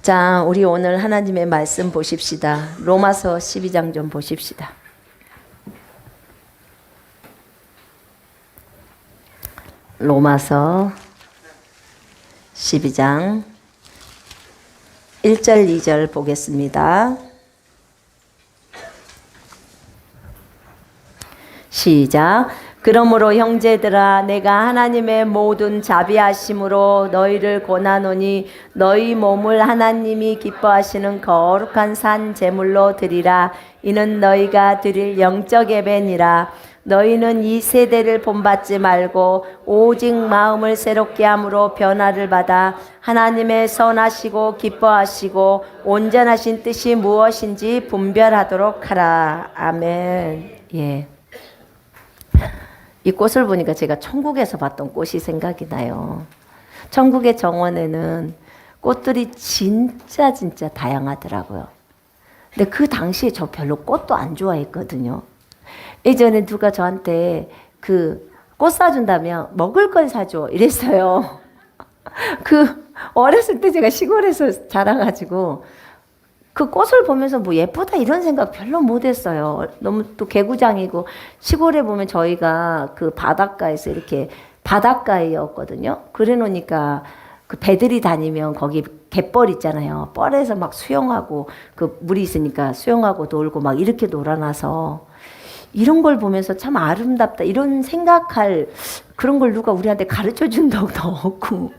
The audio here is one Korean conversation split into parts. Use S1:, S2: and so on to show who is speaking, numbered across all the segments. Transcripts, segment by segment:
S1: 자, 우리 오늘 하나님의 말씀 보십시다. 로마서 12장 좀 보십시다. 로마서 12장 1절 2절 보겠습니다. 시작. 그러므로 형제들아 내가 하나님의 모든 자비하심으로 너희를 권하노니 너희 몸을 하나님이 기뻐하시는 거룩한 산 제물로 드리라. 이는 너희가 드릴 영적 예배니라. 너희는 이 세대를 본받지 말고 오직 마음을 새롭게 함으로 변화를 받아 하나님의 선하시고 기뻐하시고 온전하신 뜻이 무엇인지 분별하도록 하라. 아멘. 예. 이 꽃을 보니까 제가 천국에서 봤던 꽃이 생각이 나요. 천국의 정원에는 꽃들이 진짜 다양하더라고요. 근데 그 당시에 저 별로 꽃도 안 좋아했거든요. 예전에 누가 저한테 그 꽃 사준다면 먹을 걸 사줘 이랬어요. 어렸을 때 제가 시골에서 자라가지고 그 꽃을 보면서 뭐 예쁘다 이런 생각 별로 못했어요. 너무 또 개구장이고 시골에 보면 저희가 그 바닷가에서 이렇게 바닷가였거든요. 그래 놓으니까 그 배들이 다니면 거기 갯벌 있잖아요. 뻘에서 막 수영하고 그 물이 있으니까 수영하고 놀고 막 이렇게 놀아놔서 이런 걸 보면서 참 아름답다 이런 생각할 그런 걸 누가 우리한테 가르쳐 준 적도 없고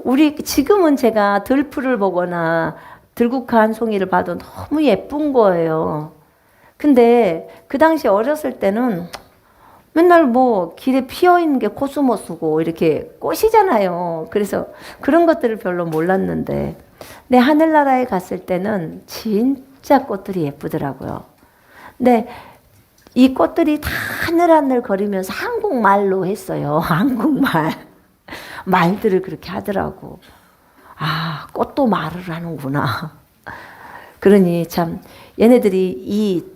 S1: 우리 지금은 제가 들풀을 보거나 들국화 한 송이를 봐도 너무 예쁜 거예요. 근데 그 당시 어렸을 때는 맨날 뭐 길에 피어 있는 게 코스모스고 이렇게 꽃이잖아요. 그래서 그런 것들을 별로 몰랐는데 내 하늘나라에 갔을 때는 진짜 꽃들이 예쁘더라고요. 근데 이 꽃들이 다 하늘하늘 거리면서 한국말로 했어요. 한국말. 말들을 그렇게 하더라고. 아, 꽃도 말을 하는구나. 그러니 참 얘네들이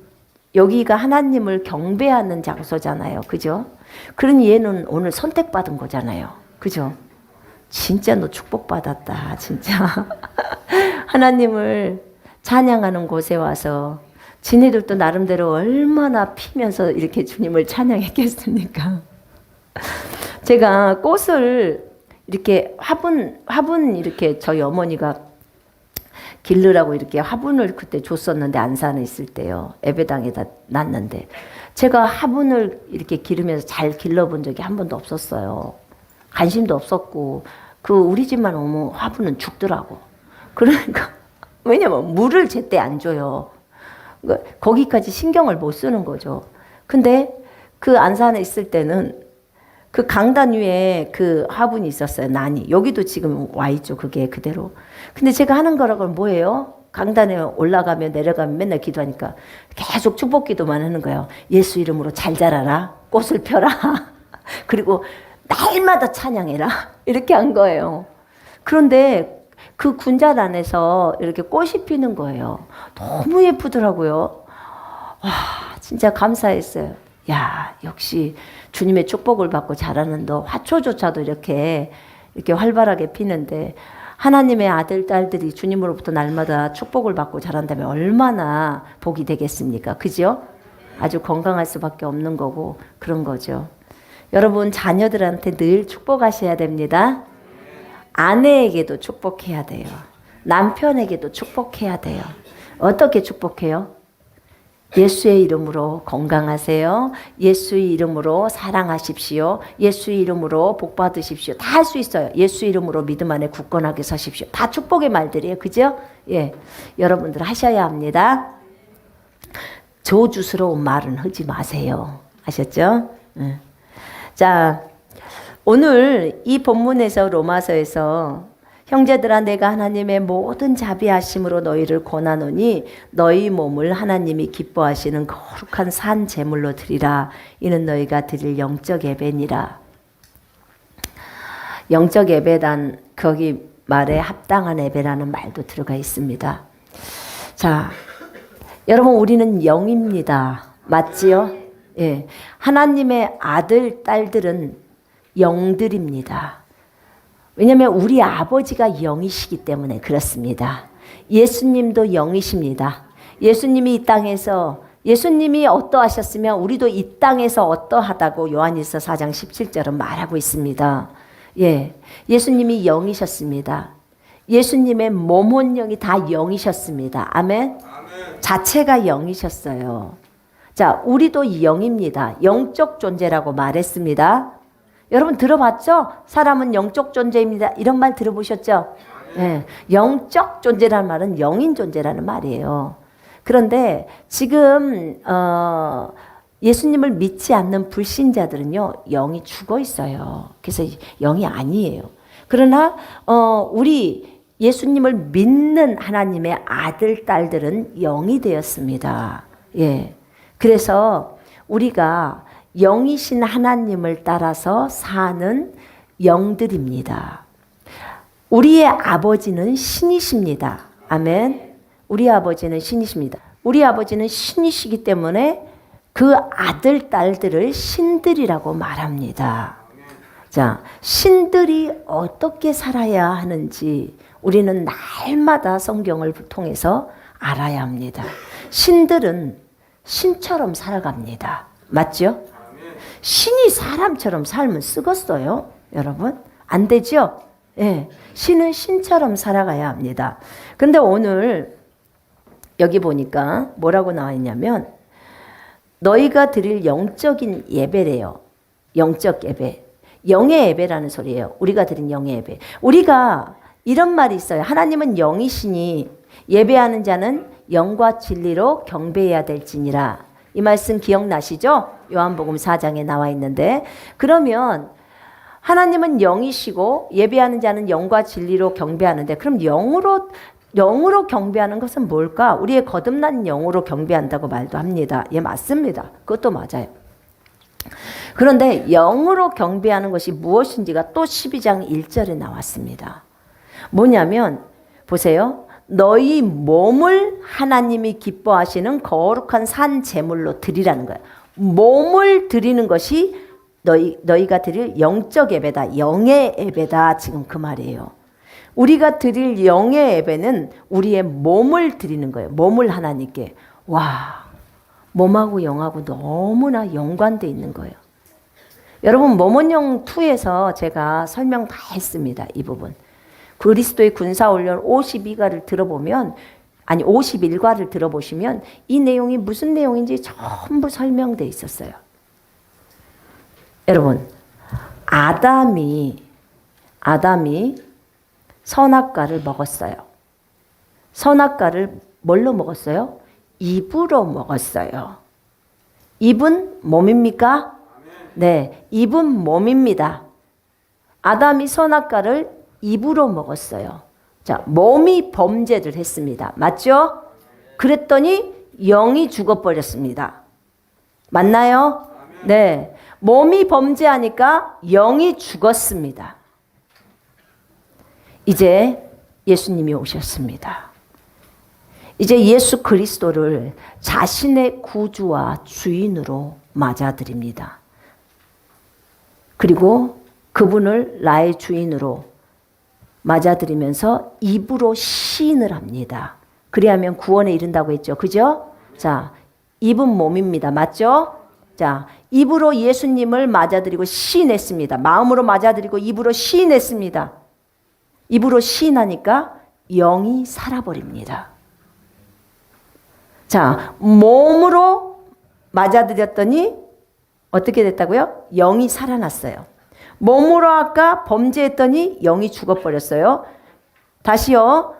S1: 여기가 하나님을 경배하는 장소잖아요. 그죠? 그러니 얘는 오늘 선택받은 거잖아요. 그죠? 진짜 너 축복받았다. 진짜. 하나님을 찬양하는 곳에 와서 지네들도 나름대로 얼마나 피면서 이렇게 주님을 찬양했겠습니까? 제가 꽃을 이렇게 화분 이렇게 저희 어머니가 기르라고 이렇게 화분을 그때 줬었는데 안산에 있을 때요. 예배당에다 놨는데 제가 화분을 이렇게 기르면서 잘 길러본 적이 한 번도 없었어요. 관심도 없었고 우리 집만 오면 화분은 죽더라고. 그러니까 왜냐면 물을 제때 안 줘요. 거기까지 신경을 못 쓰는 거죠. 근데 그 안산에 있을 때는 그 강단 위에 그 화분이 있었어요. 난이. 여기도 지금 와 있죠. 그게 그대로. 근데 제가 하는 거라고는 뭐예요? 강단에 올라가면 내려가면 맨날 기도하니까 계속 축복 기도만 하는 거예요. 예수 이름으로 잘 자라라. 꽃을 펴라. 그리고 날마다 찬양해라. 이렇게 한 거예요. 그런데 그 군잔 안에서 이렇게 꽃이 피는 거예요. 너무 예쁘더라고요. 와, 진짜 감사했어요. 야, 역시 주님의 축복을 받고 자라는 너 화초조차도 이렇게 활발하게 피는데 하나님의 아들, 딸들이 주님으로부터 날마다 축복을 받고 자란다면 얼마나 복이 되겠습니까? 그죠? 아주 건강할 수밖에 없는 거고 그런 거죠. 여러분 자녀들한테 늘 축복하셔야 됩니다. 아내에게도 축복해야 돼요. 남편에게도 축복해야 돼요. 어떻게 축복해요? 예수의 이름으로 건강하세요. 예수의 이름으로 사랑하십시오. 예수의 이름으로 복 받으십시오. 다 할 수 있어요. 예수의 이름으로 믿음 안에 굳건하게 서십시오. 다 축복의 말들이에요. 그죠? 예. 여러분들 하셔야 합니다. 저주스러운 말은 하지 마세요. 아셨죠? 자, 오늘 이 본문에서 로마서에서 형제들아 내가 하나님의 모든 자비하심으로 너희를 권하노니 너희 몸을 하나님이 기뻐하시는 거룩한 산 제물로 드리라. 이는 너희가 드릴 영적 예배니라. 영적 예배단 거기 말에 합당한 예배라는 말도 들어가 있습니다. 자, 여러분 우리는 영입니다. 맞지요? 예. 하나님의 아들, 딸들은 영들입니다. 왜냐하면 우리 아버지가 영이시기 때문에 그렇습니다. 예수님도 영이십니다. 예수님이 이 땅에서 예수님이 어떠하셨으면 우리도 이 땅에서 어떠하다고 요한일서 4장 17절은 말하고 있습니다. 예, 예수님이 영이셨습니다. 예수님의 몸, 혼, 영이 다 영이셨습니다. 아멘? 자체가 영이셨어요. 자, 우리도 영입니다. 영적 존재라고 말했습니다. 여러분 들어봤죠? 사람은 영적 존재입니다. 이런 말 들어보셨죠? 네. 영적 존재라는 말은 영인 존재라는 말이에요. 그런데 지금 예수님을 믿지 않는 불신자들은요, 영이 죽어 있어요. 그래서 영이 아니에요. 그러나 우리 예수님을 믿는 하나님의 아들, 딸들은 영이 되었습니다. 예. 그래서 우리가 영이신 하나님을 따라서 사는 영들입니다. 우리의 아버지는 신이십니다. 아멘. 우리 아버지는 신이십니다. 우리 아버지는 신이시기 때문에 그 아들, 딸들을 신들이라고 말합니다. 자, 신들이 어떻게 살아야 하는지 우리는 날마다 성경을 통해서 알아야 합니다. 신들은 신처럼 살아갑니다. 맞죠? 신이 사람처럼 살면 쓰겠어요? 여러분? 안 되죠? 예. 신은 신처럼 살아가야 합니다. 근데 오늘 여기 보니까 뭐라고 나와 있냐면 너희가 드릴 영적인 예배래요. 영적 예배. 영의 예배라는 소리예요. 우리가 드린 영의 예배. 우리가 이런 말이 있어요. 하나님은 영이시니 예배하는 자는 영과 진리로 경배해야 될지니라. 이 말씀 기억나시죠? 요한복음 4장에 나와 있는데, 그러면 하나님은 영이시고 예배하는 자는 영과 진리로 경배하는데, 그럼 영으로 경배하는 것은 뭘까? 우리의 거듭난 영으로 경배한다고 말도 합니다. 예, 맞습니다. 그것도 맞아요. 그런데 영으로 경배하는 것이 무엇인지가 또 12장 1절에 나왔습니다. 뭐냐면 보세요. 너희 몸을 하나님이 기뻐하시는 거룩한 산 제물로 드리라는 거예요. 몸을 드리는 것이 너희가 드릴 영적 예배다. 영의 예배다. 지금 그 말이에요. 우리가 드릴 영의 예배는 우리의 몸을 드리는 거예요. 몸을 하나님께. 와, 몸하고 영하고 너무나 연관되어 있는 거예요. 여러분, 모몬영 2에서 제가 설명 다 했습니다. 이 부분. 그리스도의 군사훈련 52가를 들어보면, 아니 51과를 들어보시면 이 내용이 무슨 내용인지 전부 설명되어 있었어요. 여러분, 아담이 선악과를 먹었어요. 선악과를 뭘로 먹었어요? 입으로 먹었어요. 입은 몸입니까? 네, 입은 몸입니다. 아담이 선악과를 입으로 먹었어요. 자, 몸이 범죄를 했습니다. 맞죠? 그랬더니 영이 죽어버렸습니다. 맞나요? 네. 몸이 범죄하니까 영이 죽었습니다. 이제 예수님이 오셨습니다. 이제 예수 그리스도를 자신의 구주와 주인으로 맞아들입니다. 그리고 그분을 나의 주인으로 맞아들이면서 입으로 시인을 합니다. 그래야면 구원에 이른다고 했죠. 그죠? 자, 입은 몸입니다. 맞죠? 자, 입으로 예수님을 맞아들이고 시인했습니다. 마음으로 맞아들이고 입으로 시인했습니다. 입으로 시인하니까 영이 살아버립니다. 자, 몸으로 맞아들였더니 어떻게 됐다고요? 영이 살아났어요. 몸으로 아까 범죄했더니 영이 죽어버렸어요. 다시요.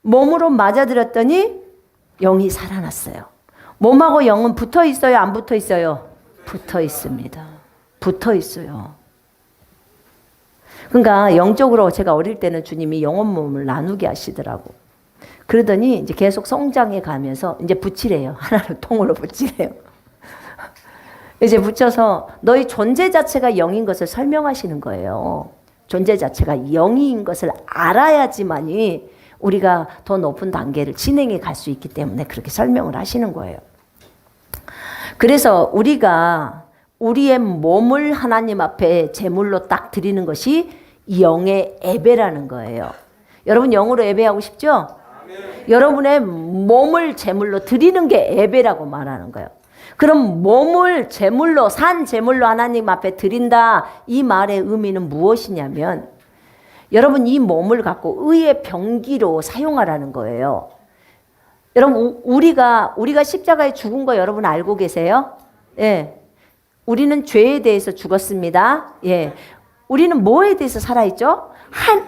S1: 몸으로 맞아들였더니 영이 살아났어요. 몸하고 영은 붙어 있어요? 안 붙어 있어요? 붙어 있습니다. 붙어 있어요. 그러니까 영적으로 제가 어릴 때는 주님이 영혼 몸을 나누게 하시더라고. 그러더니 이제 계속 성장해 가면서 이제 붙이래요. 하나를 통으로 붙이래요. 이제 붙여서 너희 존재 자체가 영인 것을 설명하시는 거예요. 존재 자체가 영인 것을 알아야지만이 우리가 더 높은 단계를 진행해 갈 수 있기 때문에 그렇게 설명을 하시는 거예요. 그래서 우리가 우리의 몸을 하나님 앞에 제물로 딱 드리는 것이 영의 예배라는 거예요. 여러분 영으로 예배하고 싶죠? 여러분의 몸을 제물로 드리는 게 예배라고 말하는 거예요. 그럼 몸을 제물로, 산 제물로 하나님 앞에 드린다, 이 말의 의미는 무엇이냐면 여러분 이 몸을 갖고 의의 병기로 사용하라는 거예요. 여러분 우리가 십자가에 죽은 거 여러분 알고 계세요? 예. 우리는 죄에 대해서 죽었습니다. 예. 우리는 뭐에 대해서 살아있죠?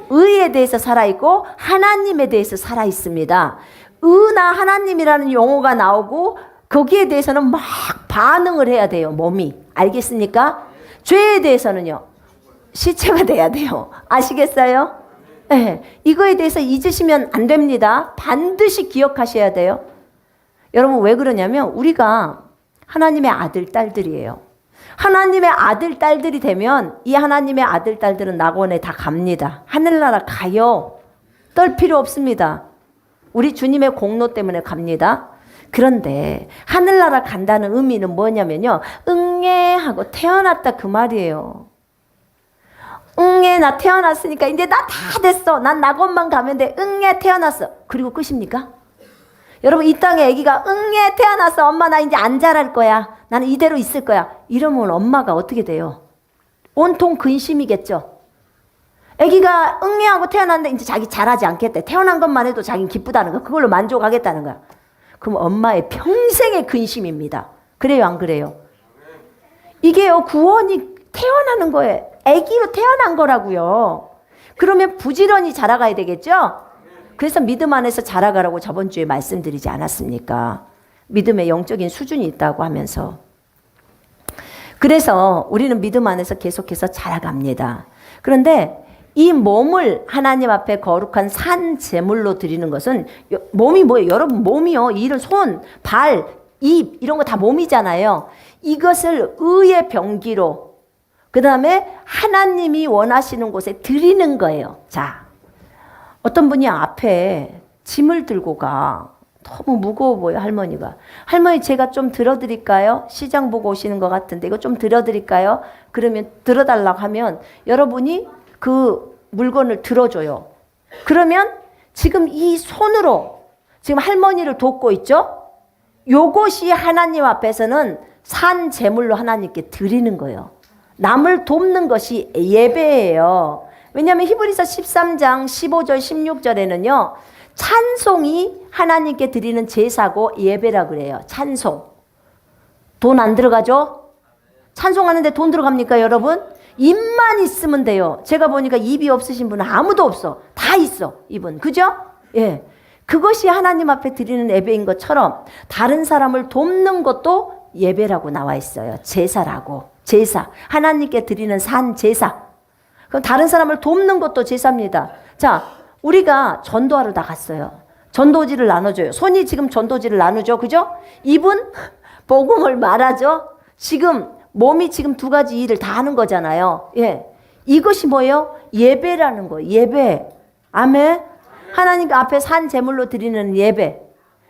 S1: 의에 대해서 살아있고 하나님에 대해서 살아있습니다. 의나 하나님이라는 용어가 나오고 거기에 대해서는 막 반응을 해야 돼요. 몸이. 알겠습니까? 죄에 대해서는요. 시체가 돼야 돼요. 아시겠어요? 네. 이거에 대해서 잊으시면 안 됩니다. 반드시 기억하셔야 돼요. 여러분 왜 그러냐면 우리가 하나님의 아들, 딸들이에요. 하나님의 아들, 딸들이 되면 이 하나님의 아들, 딸들은 낙원에 다 갑니다. 하늘나라 가요. 떨 필요 없습니다. 우리 주님의 공로 때문에 갑니다. 그런데 하늘나라 간다는 의미는 뭐냐면요. 응애하고 태어났다 그 말이에요. 응애 나 태어났으니까 이제 나 다 됐어. 난 낙원만 가면 돼. 응애 태어났어. 그리고 끝입니까? 여러분 이 땅에 아기가 응애 태어났어. 엄마 나 이제 안 자랄 거야. 나는 이대로 있을 거야. 이러면 엄마가 어떻게 돼요? 온통 근심이겠죠. 아기가 응애하고 태어났는데 이제 자기 잘하지 않겠대. 태어난 것만 해도 자기는 기쁘다는 거. 그걸로 만족하겠다는 거야. 그럼 엄마의 평생의 근심입니다. 그래요 안 그래요? 이게요 구원이 태어나는 거예요. 아기로 태어난 거라고요. 그러면 부지런히 자라가야 되겠죠? 그래서 믿음 안에서 자라가라고 저번 주에 말씀드리지 않았습니까? 믿음의 영적인 수준이 있다고 하면서. 그래서 우리는 믿음 안에서 계속해서 자라갑니다. 그런데 이 몸을 하나님 앞에 거룩한 산 제물로 드리는 것은 몸이 뭐예요? 여러분 몸이요. 이런 손, 발, 입 이런 거 다 몸이잖아요. 이것을 의의 병기로 그 다음에 하나님이 원하시는 곳에 드리는 거예요. 자, 어떤 분이 앞에 짐을 들고 가. 너무 무거워 보여 할머니가. 할머니 제가 좀 들어드릴까요? 시장 보고 오시는 것 같은데 이거 좀 들어드릴까요? 그러면 들어달라고 하면 여러분이 그 물건을 들어줘요. 그러면 지금 이 손으로 지금 할머니를 돕고 있죠? 요것이 하나님 앞에서는 산 제물로 하나님께 드리는 거예요. 남을 돕는 것이 예배예요. 왜냐하면 히브리서 13장 15절 16절에는요. 찬송이 하나님께 드리는 제사고 예배라 그래요. 찬송. 돈 안 들어가죠? 찬송하는데 돈 들어갑니까 여러분? 입만 있으면 돼요. 제가 보니까 입이 없으신 분은 아무도 없어. 다 있어 입은. 그죠? 예. 그것이 하나님 앞에 드리는 예배인 것처럼 다른 사람을 돕는 것도 예배라고 나와 있어요. 제사라고. 제사. 하나님께 드리는 산 제사. 그럼 다른 사람을 돕는 것도 제사입니다. 자, 우리가 전도하러 나갔어요. 전도지를 나눠줘요. 손이 지금 전도지를 나누죠. 그죠? 입은 복음을 말하죠. 지금 몸이 지금 두 가지 일을 다 하는 거잖아요. 예. 이것이 뭐예요? 예배라는 거예요. 예배. 아멘. 하나님 앞에 산 제물로 드리는 예배.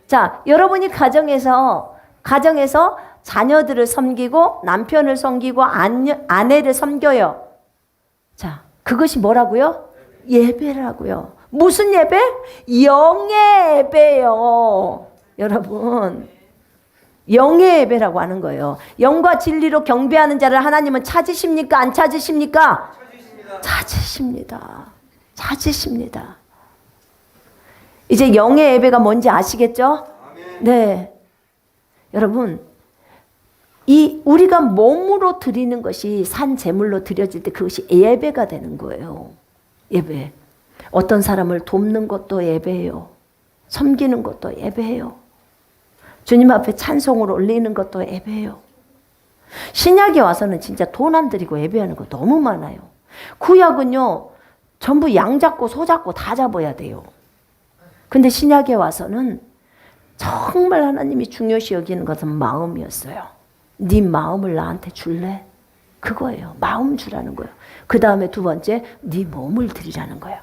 S1: 자, 여러분이 가정에서 자녀들을 섬기고 남편을 섬기고 아내를 섬겨요. 자, 그것이 뭐라고요? 예배라고요. 무슨 예배? 영의 예배요. 여러분, 영의 예배라고 하는 거예요. 영과 진리로 경배하는 자를 하나님은 찾으십니까? 안 찾으십니까? 찾으십니다. 찾으십니다. 이제 영의 예배가 뭔지 아시겠죠? 네. 여러분, 우리가 몸으로 드리는 것이 산 제물로 드려질 때 그것이 예배가 되는 거예요. 예배. 어떤 사람을 돕는 것도 예배예요. 섬기는 것도 예배예요. 주님 앞에 찬송을 올리는 것도 예배예요. 신약에 와서는 진짜 돈 안 들이고 예배하는 거 너무 많아요. 구약은요, 전부 양 잡고 소 잡고 다 잡아야 돼요. 근데 신약에 와서는 정말 하나님이 중요시 여기는 것은 마음이었어요. 네 마음을 나한테 줄래? 그거예요. 마음 주라는 거예요. 그 다음에 두 번째, 네 몸을 드리라는 거예요.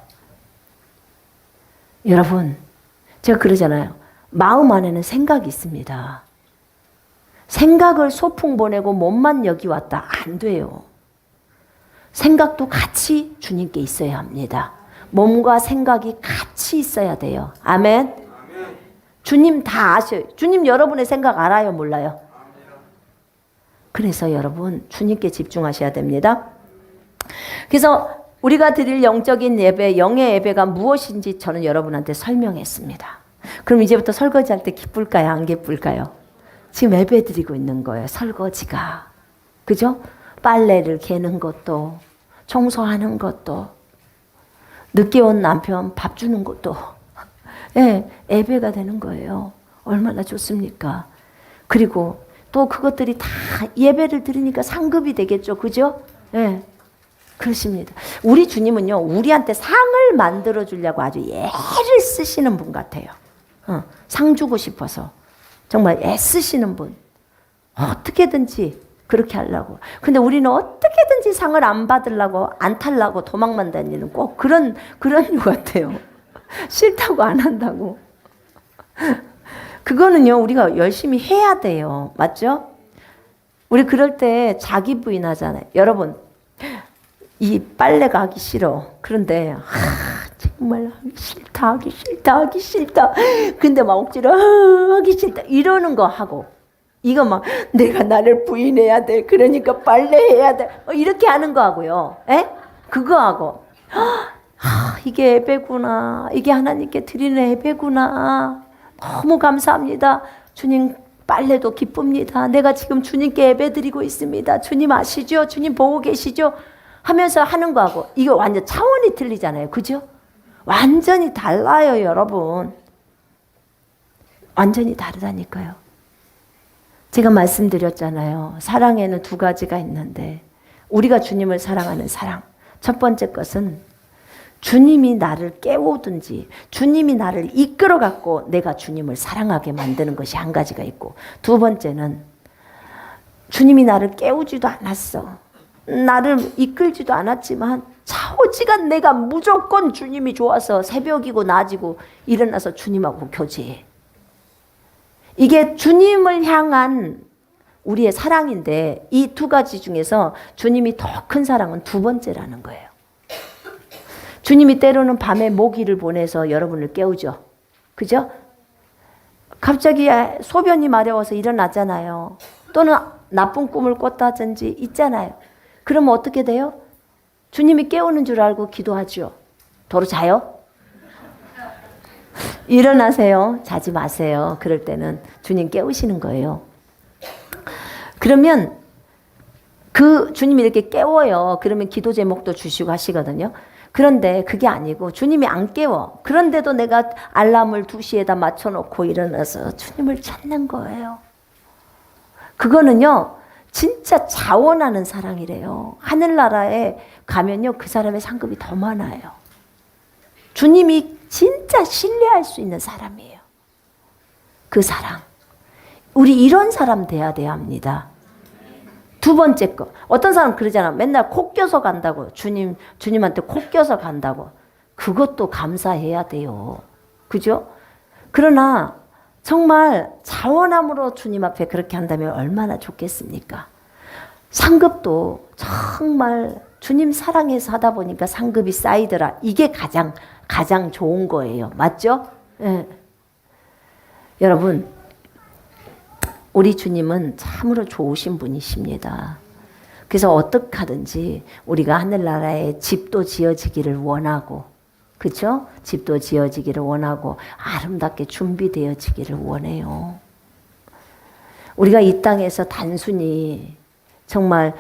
S1: 여러분, 제가 그러잖아요. 마음 안에는 생각이 있습니다. 생각을 소풍 보내고 몸만 여기 왔다. 안 돼요. 생각도 같이 주님께 있어야 합니다. 몸과 생각이 같이 있어야 돼요. 아멘. 주님 다 아셔요. 주님 여러분의 생각 알아요, 몰라요? 그래서 여러분 주님께 집중하셔야 됩니다. 그래서 우리가 드릴 영적인 예배, 영의 예배가 무엇인지 저는 여러분한테 설명했습니다. 그럼 이제부터 설거지할 때 기쁠까요? 안 기쁠까요? 지금 예배 드리고 있는 거예요. 설거지가. 그죠? 빨래를 개는 것도, 청소하는 것도, 늦게 온 남편 밥 주는 것도 예, 예배가 되는 거예요. 얼마나 좋습니까? 그리고 또 그것들이 다 예배를 드리니까 상급이 되겠죠. 그죠? 예. 그렇습니다. 우리 주님은요, 우리한테 상을 만들어 주려고 아주 애를 쓰시는 분 같아요. 상 주고 싶어서. 정말 애쓰시는 분. 어떻게든지 그렇게 하려고. 근데 우리는 어떻게든지 상을 안 받으려고, 안 타려고 도망만 다니는 꼭 그런 유 같아요. 싫다고 안 한다고. 그거는요, 우리가 열심히 해야 돼요. 맞죠? 우리 그럴 때 자기 부인하잖아요. 여러분, 이 빨래가 하기 싫어. 그런데 정말 하기 싫다. 근데 막 억지로 하기 싫다. 이러는 거 하고, 이거 막 내가 나를 부인해야 돼. 그러니까 빨래해야 돼. 이렇게 하는 거 하고요. 에? 그거 하고. 이게 예배구나. 이게 하나님께 드리는 예배구나. 너무 감사합니다. 주님 빨래도 기쁩니다. 내가 지금 주님께 예배 드리고 있습니다. 주님 아시죠? 주님 보고 계시죠? 하면서 하는 거하고 이거 완전 차원이 틀리잖아요. 그죠? 완전히 달라요, 여러분. 완전히 다르다니까요. 제가 말씀드렸잖아요. 사랑에는 두 가지가 있는데 우리가 주님을 사랑하는 사랑. 첫 번째 것은 주님이 나를 깨우든지 주님이 나를 이끌어갖고 내가 주님을 사랑하게 만드는 것이 한 가지가 있고, 두 번째는 주님이 나를 깨우지도 않았어. 나를 이끌지도 않았지만 차오지간 내가 무조건 주님이 좋아서 새벽이고 낮이고 일어나서 주님하고 교제해. 이게 주님을 향한 우리의 사랑인데 이 두 가지 중에서 주님이 더 큰 사랑은 두 번째라는 거예요. 주님이 때로는 밤에 모기를 보내서 여러분을 깨우죠. 그죠? 갑자기 소변이 마려워서 일어났잖아요. 또는 나쁜 꿈을 꿨다든지 있잖아요. 그러면 어떻게 돼요? 주님이 깨우는 줄 알고 기도하죠. 도로 자요? 일어나세요. 자지 마세요. 그럴 때는 주님 깨우시는 거예요. 그러면 그 주님이 이렇게 깨워요. 그러면 기도 제목도 주시고 하시거든요. 그런데 그게 아니고 주님이 안 깨워. 그런데도 내가 알람을 2시에다 맞춰놓고 일어나서 주님을 찾는 거예요. 그거는요, 진짜 자원하는 사랑이래요. 하늘나라에 가면요, 그 사람의 상급이 더 많아요. 주님이 진짜 신뢰할 수 있는 사람이에요. 그 사랑. 우리 이런 사람 돼야 합니다. 두 번째 거. 어떤 사람 그러잖아. 맨날 코 껴서 간다고. 주님한테 코 껴서 간다고. 그것도 감사해야 돼요. 그죠? 그러나 정말 자원함으로 주님 앞에 그렇게 한다면 얼마나 좋겠습니까? 상급도 정말 주님 사랑해서 하다 보니까 상급이 쌓이더라. 이게 가장 좋은 거예요. 맞죠? 네. 여러분, 우리 주님은 참으로 좋으신 분이십니다. 그래서 어떻게 하든지 우리가 하늘나라에 집도 지어지기를 원하고, 그렇죠? 집도 지어지기를 원하고 아름답게 준비되어지기를 원해요. 우리가 이 땅에서 단순히 정말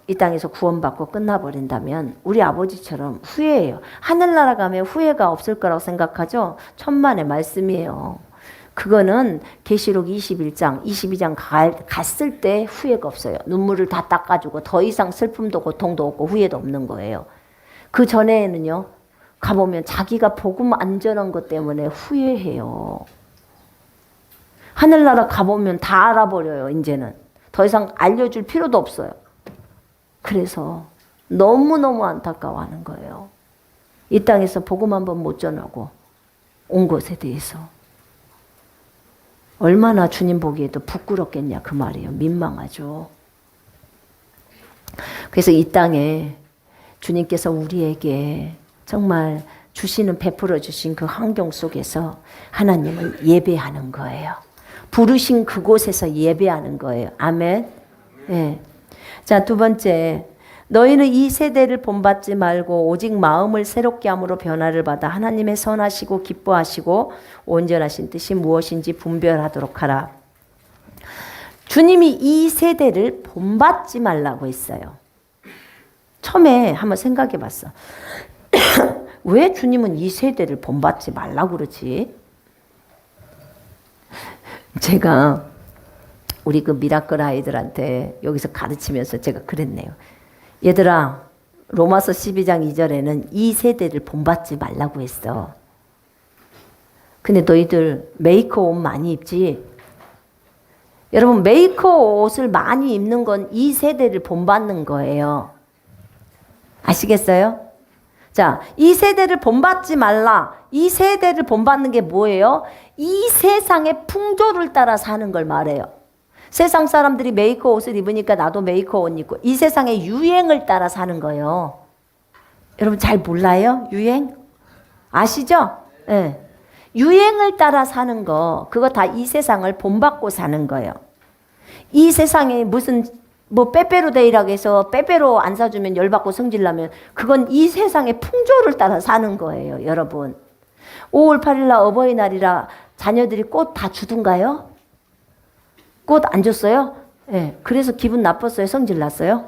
S1: 이 땅에서 구원받고 끝나버린다면 우리 아버지처럼 후회해요. 하늘나라 가면 후회가 없을 거라고 생각하죠? 천만의 말씀이에요. 그거는 계시록 21장, 22장 갔을 때 후회가 없어요. 눈물을 다 닦아주고 더 이상 슬픔도 고통도 없고 후회도 없는 거예요. 그 전에는요, 가보면 자기가 복음 안 전한 것 때문에 후회해요. 하늘나라 가보면 다 알아버려요. 이제는 더 이상 알려줄 필요도 없어요. 그래서 너무너무 안타까워하는 거예요. 이 땅에서 복음 한번 못 전하고 온 것에 대해서 얼마나 주님 보기에도 부끄럽겠냐 그 말이에요. 민망하죠. 그래서 이 땅에 주님께서 우리에게 정말 주시는 베풀어 주신 그 환경 속에서 하나님을 예배하는 거예요. 부르신 그곳에서 예배하는 거예요. 아멘. 네. 자, 두 번째, 너희는 이 세대를 본받지 말고 오직 마음을 새롭게 함으로 변화를 받아 하나님의 선하시고 기뻐하시고 온전하신 뜻이 무엇인지 분별하도록 하라. 주님이 이 세대를 본받지 말라고 했어요. 처음에 한번 생각해 봤어. 왜 주님은 이 세대를 본받지 말라고 그러지? 제가 우리 그 미라클 아이들한테 여기서 가르치면서 제가 그랬네요. 얘들아, 로마서 12장 2절에는 이 세대를 본받지 말라고 했어. 근데 너희들 메이커 옷 많이 입지? 여러분, 메이커 옷을 많이 입는 건 이 세대를 본받는 거예요. 아시겠어요? 자, 이 세대를 본받지 말라. 이 세대를 본받는 게 뭐예요? 이 세상의 풍조를 따라 사는 걸 말해요. 세상 사람들이 메이커 옷을 입으니까 나도 메이커 옷 입고, 이 세상의 유행을 따라 사는 거예요. 여러분 잘 몰라요? 유행? 아시죠? 네. 유행을 따라 사는 거, 그거 다 이 세상을 본받고 사는 거예요. 이 세상에 무슨 뭐 빼빼로데이라고 해서 빼빼로 안 사주면 열받고 성질나면 그건 이 세상의 풍조를 따라 사는 거예요. 여러분, 5월 8일날 어버이날이라 자녀들이 꽃 다 주던가요? 꽃 안 줬어요? 네. 그래서 기분 나빴어요? 성질 났어요?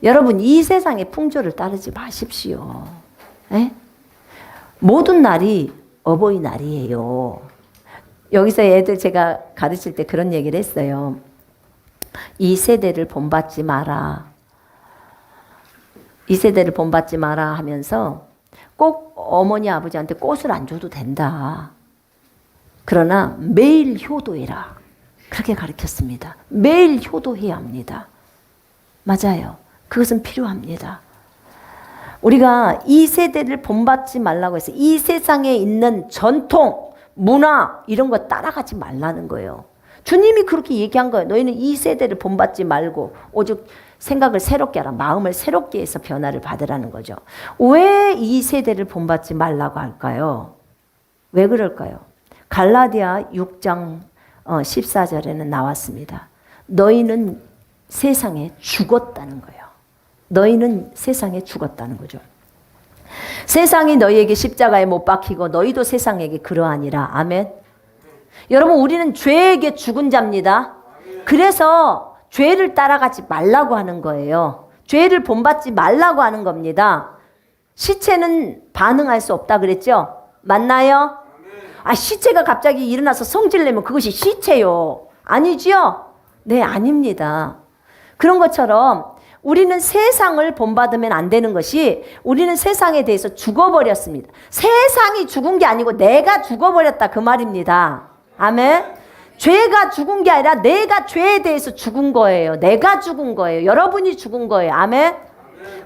S1: 여러분, 이 세상의 풍조를 따르지 마십시오. 네? 모든 날이 어버이날이에요. 여기서 애들 제가 가르칠 때 그런 얘기를 했어요. 이 세대를 본받지 마라. 이 세대를 본받지 마라 하면서 꼭 어머니 아버지한테 꽃을 안 줘도 된다. 그러나 매일 효도해라. 그렇게 가르쳤습니다. 매일 효도해야 합니다. 맞아요. 그것은 필요합니다. 우리가 이 세대를 본받지 말라고 해서 이 세상에 있는 전통, 문화 이런 거 따라가지 말라는 거예요. 주님이 그렇게 얘기한 거예요. 너희는 이 세대를 본받지 말고 오직 생각을 새롭게 하라. 마음을 새롭게 해서 변화를 받으라는 거죠. 왜 이 세대를 본받지 말라고 할까요? 왜 그럴까요? 갈라디아 6장 14절에는 나왔습니다. 너희는 세상에 죽었다는 거예요. 너희는 세상에 죽었다는 거죠. 세상이 너희에게 십자가에 못 박히고 너희도 세상에게 그러하니라. 아멘. 여러분, 우리는 죄에게 죽은 자입니다. 그래서 죄를 따라가지 말라고 하는 거예요. 죄를 본받지 말라고 하는 겁니다. 시체는 반응할 수 없다 그랬죠? 맞나요? 아, 시체가 갑자기 일어나서 성질내면 그것이 시체요. 아니죠? 네, 아닙니다. 그런 것처럼 우리는 세상을 본받으면 안 되는 것이, 우리는 세상에 대해서 죽어버렸습니다. 세상이 죽은 게 아니고 내가 죽어버렸다 그 말입니다. 아멘. 죄가 죽은 게 아니라 내가 죄에 대해서 죽은 거예요. 내가 죽은 거예요. 여러분이 죽은 거예요. 아멘.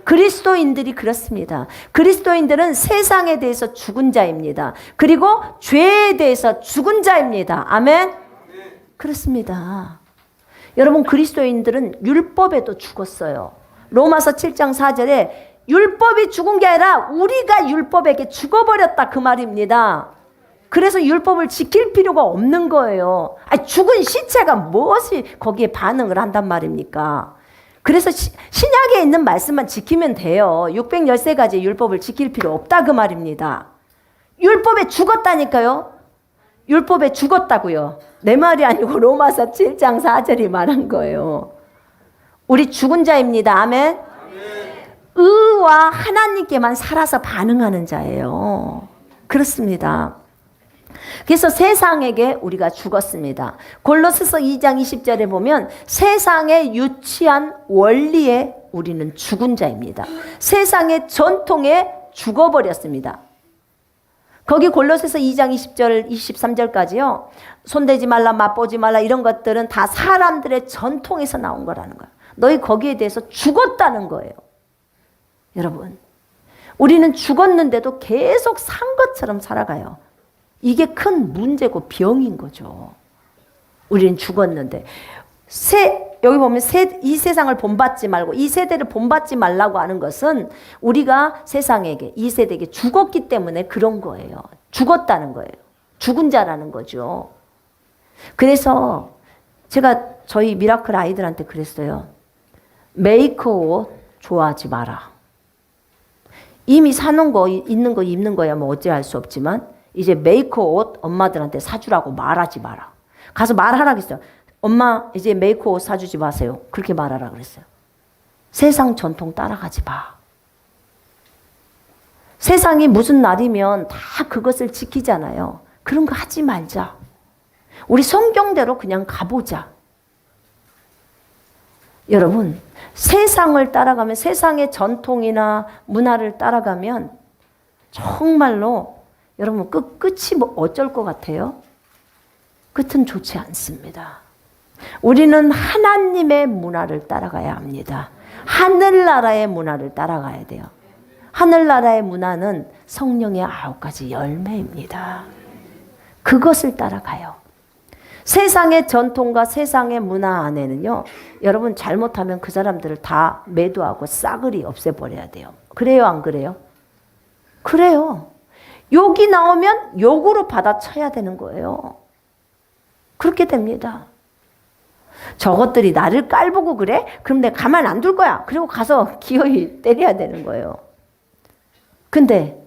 S1: 그리스도인들이 그렇습니다. 그리스도인들은 세상에 대해서 죽은 자입니다. 그리고 죄에 대해서 죽은 자입니다. 아멘. 그렇습니다. 여러분, 그리스도인들은 율법에도 죽었어요. 로마서 7장 4절에 율법이 죽은 게 아니라 우리가 율법에게 죽어버렸다 그 말입니다. 그래서 율법을 지킬 필요가 없는 거예요. 아니, 죽은 시체가 무엇이 거기에 반응을 한단 말입니까? 그래서 신약에 있는 말씀만 지키면 돼요. 613가지 율법을 지킬 필요 없다 그 말입니다. 율법에 죽었다니까요. 율법에 죽었다고요. 내 말이 아니고 로마서 7장 4절이 말한 거예요. 우리 죽은 자입니다. 아멘. 의와 하나님께만 살아서 반응하는 자예요. 그렇습니다. 그래서 세상에게 우리가 죽었습니다. 골로새서 2장 20절에 보면 세상의 유치한 원리에 우리는 죽은 자입니다. 세상의 전통에 죽어버렸습니다. 거기 골로새서 2장 20절, 23절까지요. 손대지 말라, 맛보지 말라 이런 것들은 다 사람들의 전통에서 나온 거라는 거예요. 너희 거기에 대해서 죽었다는 거예요. 여러분, 우리는 죽었는데도 계속 산 것처럼 살아가요. 이게 큰 문제고 병인 거죠. 우리는 죽었는데. 여기 보면 이 세상을 본받지 말고 이 세대를 본받지 말라고 하는 것은 우리가 세상에게 이 세대에게 죽었기 때문에 그런 거예요. 죽었다는 거예요. 죽은 자라는 거죠. 그래서 제가 저희 미라클 아이들한테 그랬어요. 메이커 옷 좋아하지 마라. 이미 사놓은 거 있는 거 입는 거야 뭐 어찌할 수 없지만 이제 메이커 옷 엄마들한테 사주라고 말하지 마라. 가서 말하라 그랬어요. 엄마 이제 메이커 옷 사주지 마세요. 그렇게 말하라 그랬어요. 세상 전통 따라가지 마. 세상이 무슨 날이면 다 그것을 지키잖아요. 그런 거 하지 말자. 우리 성경대로 그냥 가보자. 여러분 세상을 따라가면 세상의 전통이나 문화를 따라가면 정말로 여러분 끝이 뭐 어쩔 것 같아요? 끝은 좋지 않습니다. 우리는 하나님의 문화를 따라가야 합니다. 하늘나라의 문화를 따라가야 돼요. 하늘나라의 문화는 성령의 9가지 열매입니다. 그것을 따라가요. 세상의 전통과 세상의 문화 안에는요. 여러분 잘못하면 그 사람들을 다 매도하고 싸그리 없애버려야 돼요. 그래요 안 그래요? 그래요. 욕이 나오면 욕으로 받아쳐야 되는 거예요. 그렇게 됩니다. 저것들이 나를 깔보고 그래? 그럼 내가 가만 안 둘 거야. 그리고 가서 기어이 때려야 되는 거예요. 근데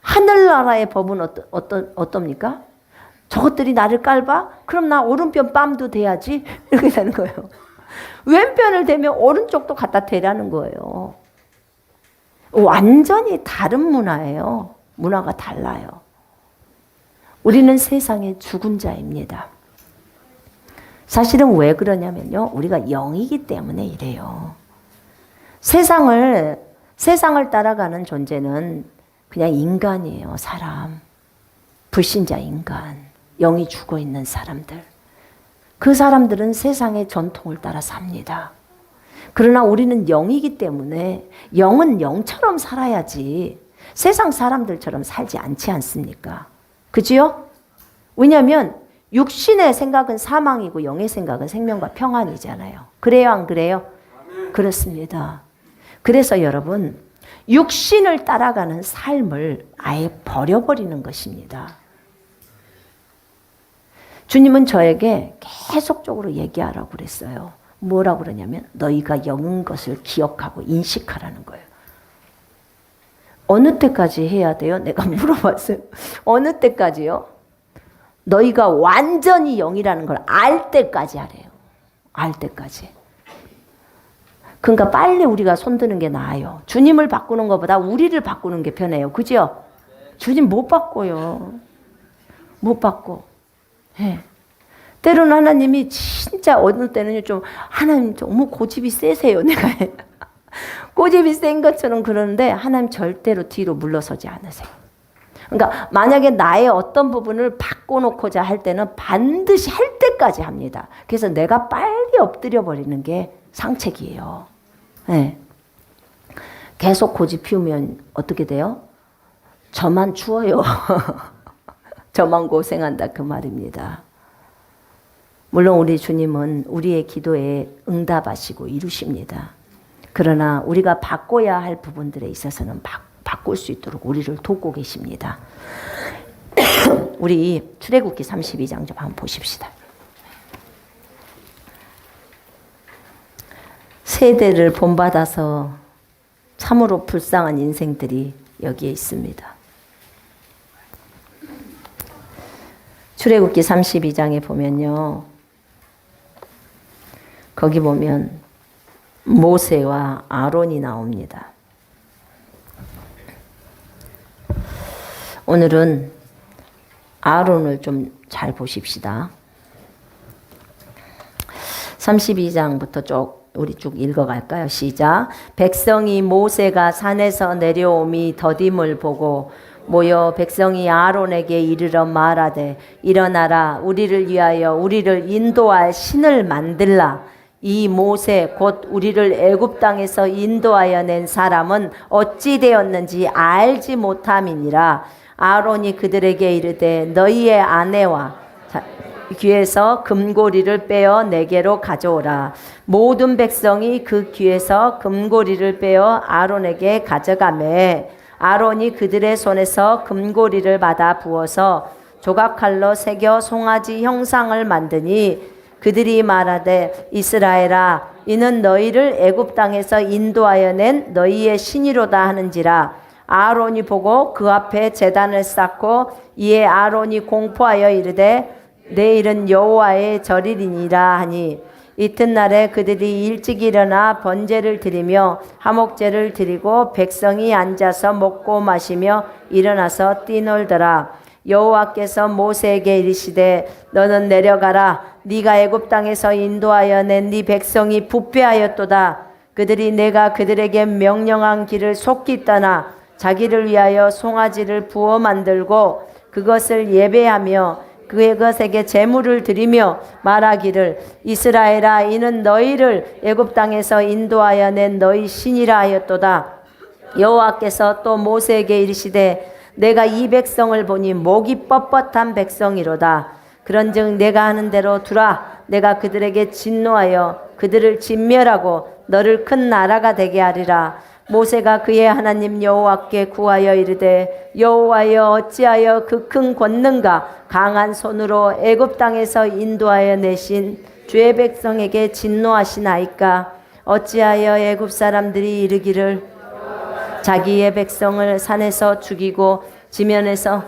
S1: 하늘나라의 법은 어떻습니까? 저것들이 나를 깔봐? 그럼 나 오른편 뺨도 대야지. 이렇게 되는 거예요. 왼편을 대면 오른쪽도 갖다 대라는 거예요. 완전히 다른 문화예요. 문화가 달라요. 우리는 세상의 죽은 자입니다. 사실은 왜 그러냐면요. 우리가 영이기 때문에 이래요. 세상을 따라가는 존재는 그냥 인간이에요. 사람. 불신자 인간. 영이 죽어 있는 사람들. 그 사람들은 세상의 전통을 따라 삽니다. 그러나 우리는 영이기 때문에 영은 영처럼 살아야지 세상 사람들처럼 살지 않지 않습니까? 그지요? 왜냐하면 육신의 생각은 사망이고 영의 생각은 생명과 평안이잖아요. 그래요 안 그래요? 그렇습니다. 그래서 여러분 육신을 따라가는 삶을 아예 버려버리는 것입니다. 주님은 저에게 계속적으로 얘기하라고 그랬어요. 뭐라고 그러냐면 너희가 영인 것을 기억하고 인식하라는 거예요. 어느 때까지 해야 돼요? 내가 물어봤어요. 어느 때까지요? 너희가 완전히 영이라는 걸 알 때까지 하래요. 알 때까지. 그러니까 빨리 우리가 손드는 게 나아요. 주님을 바꾸는 것보다 우리를 바꾸는 게 편해요. 그죠? 주님 못 바꿔요. 못 바꿔. 네. 때로는 하나님이 진짜 어느 때는 좀 하나님 너무 고집이 세세요. 내가 고집이 센 것처럼 그러는데 하나님 절대로 뒤로 물러서지 않으세요. 그러니까 만약에 나의 어떤 부분을 바꿔놓고자 할 때는 반드시 할 때까지 합니다. 그래서 내가 빨리 엎드려 버리는 게 상책이에요. 네. 계속 고집 피우면 어떻게 돼요? 저만 추워요. 저만 고생한다 그 말입니다. 물론 우리 주님은 우리의 기도에 응답하시고 이루십니다. 그러나 우리가 바꿔야 할 부분들에 있어서는 바꿀 수 있도록 우리를 돕고 계십니다. 우리 출애굽기 32장 좀 한번 보십시다. 세대를 본받아서 참으로 불쌍한 인생들이 여기에 있습니다. 출애굽기 32장에 보면요. 거기 보면 모세와 아론이 나옵니다. 오늘은 아론을 좀 잘 보십시다. 32장부터 우리 쭉 읽어갈까요? 시작. 백성이 모세가 산에서 내려옴이 더딤을 보고 모여 백성이 아론에게 이르러 말하되 일어나라 우리를 위하여 우리를 인도할 신을 만들라. 이 모세 곧 우리를 애굽 땅에서 인도하여 낸 사람은 어찌 되었는지 알지 못함이니라. 아론이 그들에게 이르되 너희의 아내와 귀에서 금고리를 빼어 내게로 가져오라. 모든 백성이 그 귀에서 금고리를 빼어 아론에게 가져가매 아론이 그들의 손에서 금고리를 받아 부어서 조각칼로 새겨 송아지 형상을 만드니 그들이 말하되 이스라엘아 이는 너희를 애굽 땅에서 인도하여 낸 너희의 신이로다 하는지라. 아론이 보고 그 앞에 제단을 쌓고 이에 아론이 공포하여 이르되 내일은 여호와의 절이니라 하니 이튿날에 그들이 일찍 일어나 번제를 드리며 화목제를 드리고 백성이 앉아서 먹고 마시며 일어나서 뛰놀더라. 여호와께서 모세에게 이르시되 너는 내려가라. 네가 애굽 땅에서 인도하여 낸 네 백성이 부패하였도다. 그들이 내가 그들에게 명령한 길을 속히 떠나 자기를 위하여 송아지를 부어 만들고 그것을 예배하며 그것에게 제물을 드리며 말하기를 이스라엘아 이는 너희를 애굽 땅에서 인도하여 낸 너희 신이라 하였도다. 여호와께서 또 모세에게 이르시되 내가 이 백성을 보니 목이 뻣뻣한 백성이로다. 그런즉 내가 하는 대로 두라. 내가 그들에게 진노하여 그들을 진멸하고 너를 큰 나라가 되게 하리라. 모세가 그의 하나님 여호와께 구하여 이르되 여호와여 어찌하여 그 큰 권능과 강한 손으로 애굽 땅에서 인도하여 내신 주의 백성에게 진노하시나이까. 어찌하여 애굽 사람들이 이르기를 자기의 백성을 산에서 죽이고 지면에서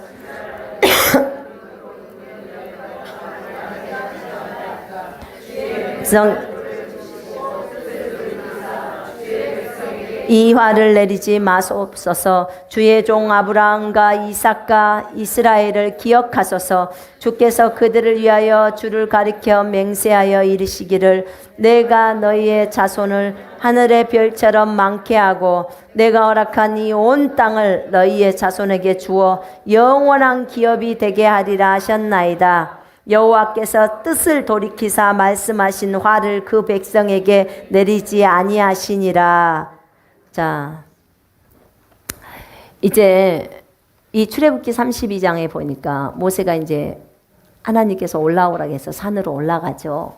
S1: 이 화를 내리지 마소서. 주의 종 아브라함과 이삭과 이스라엘을 기억하소서. 주께서 그들을 위하여 주를 가리켜 맹세하여 이르시기를 내가 너희의 자손을 하늘의 별처럼 많게 하고 내가 허락한 이 온 땅을 너희의 자손에게 주어 영원한 기업이 되게 하리라 하셨나이다. 여호와께서 뜻을 돌이키사 말씀하신 화를 그 백성에게 내리지 아니하시니라. 자, 이제 이 출애굽기 32장에 보니까 모세가 이제 하나님께서 올라오라고 해서 산으로 올라가죠.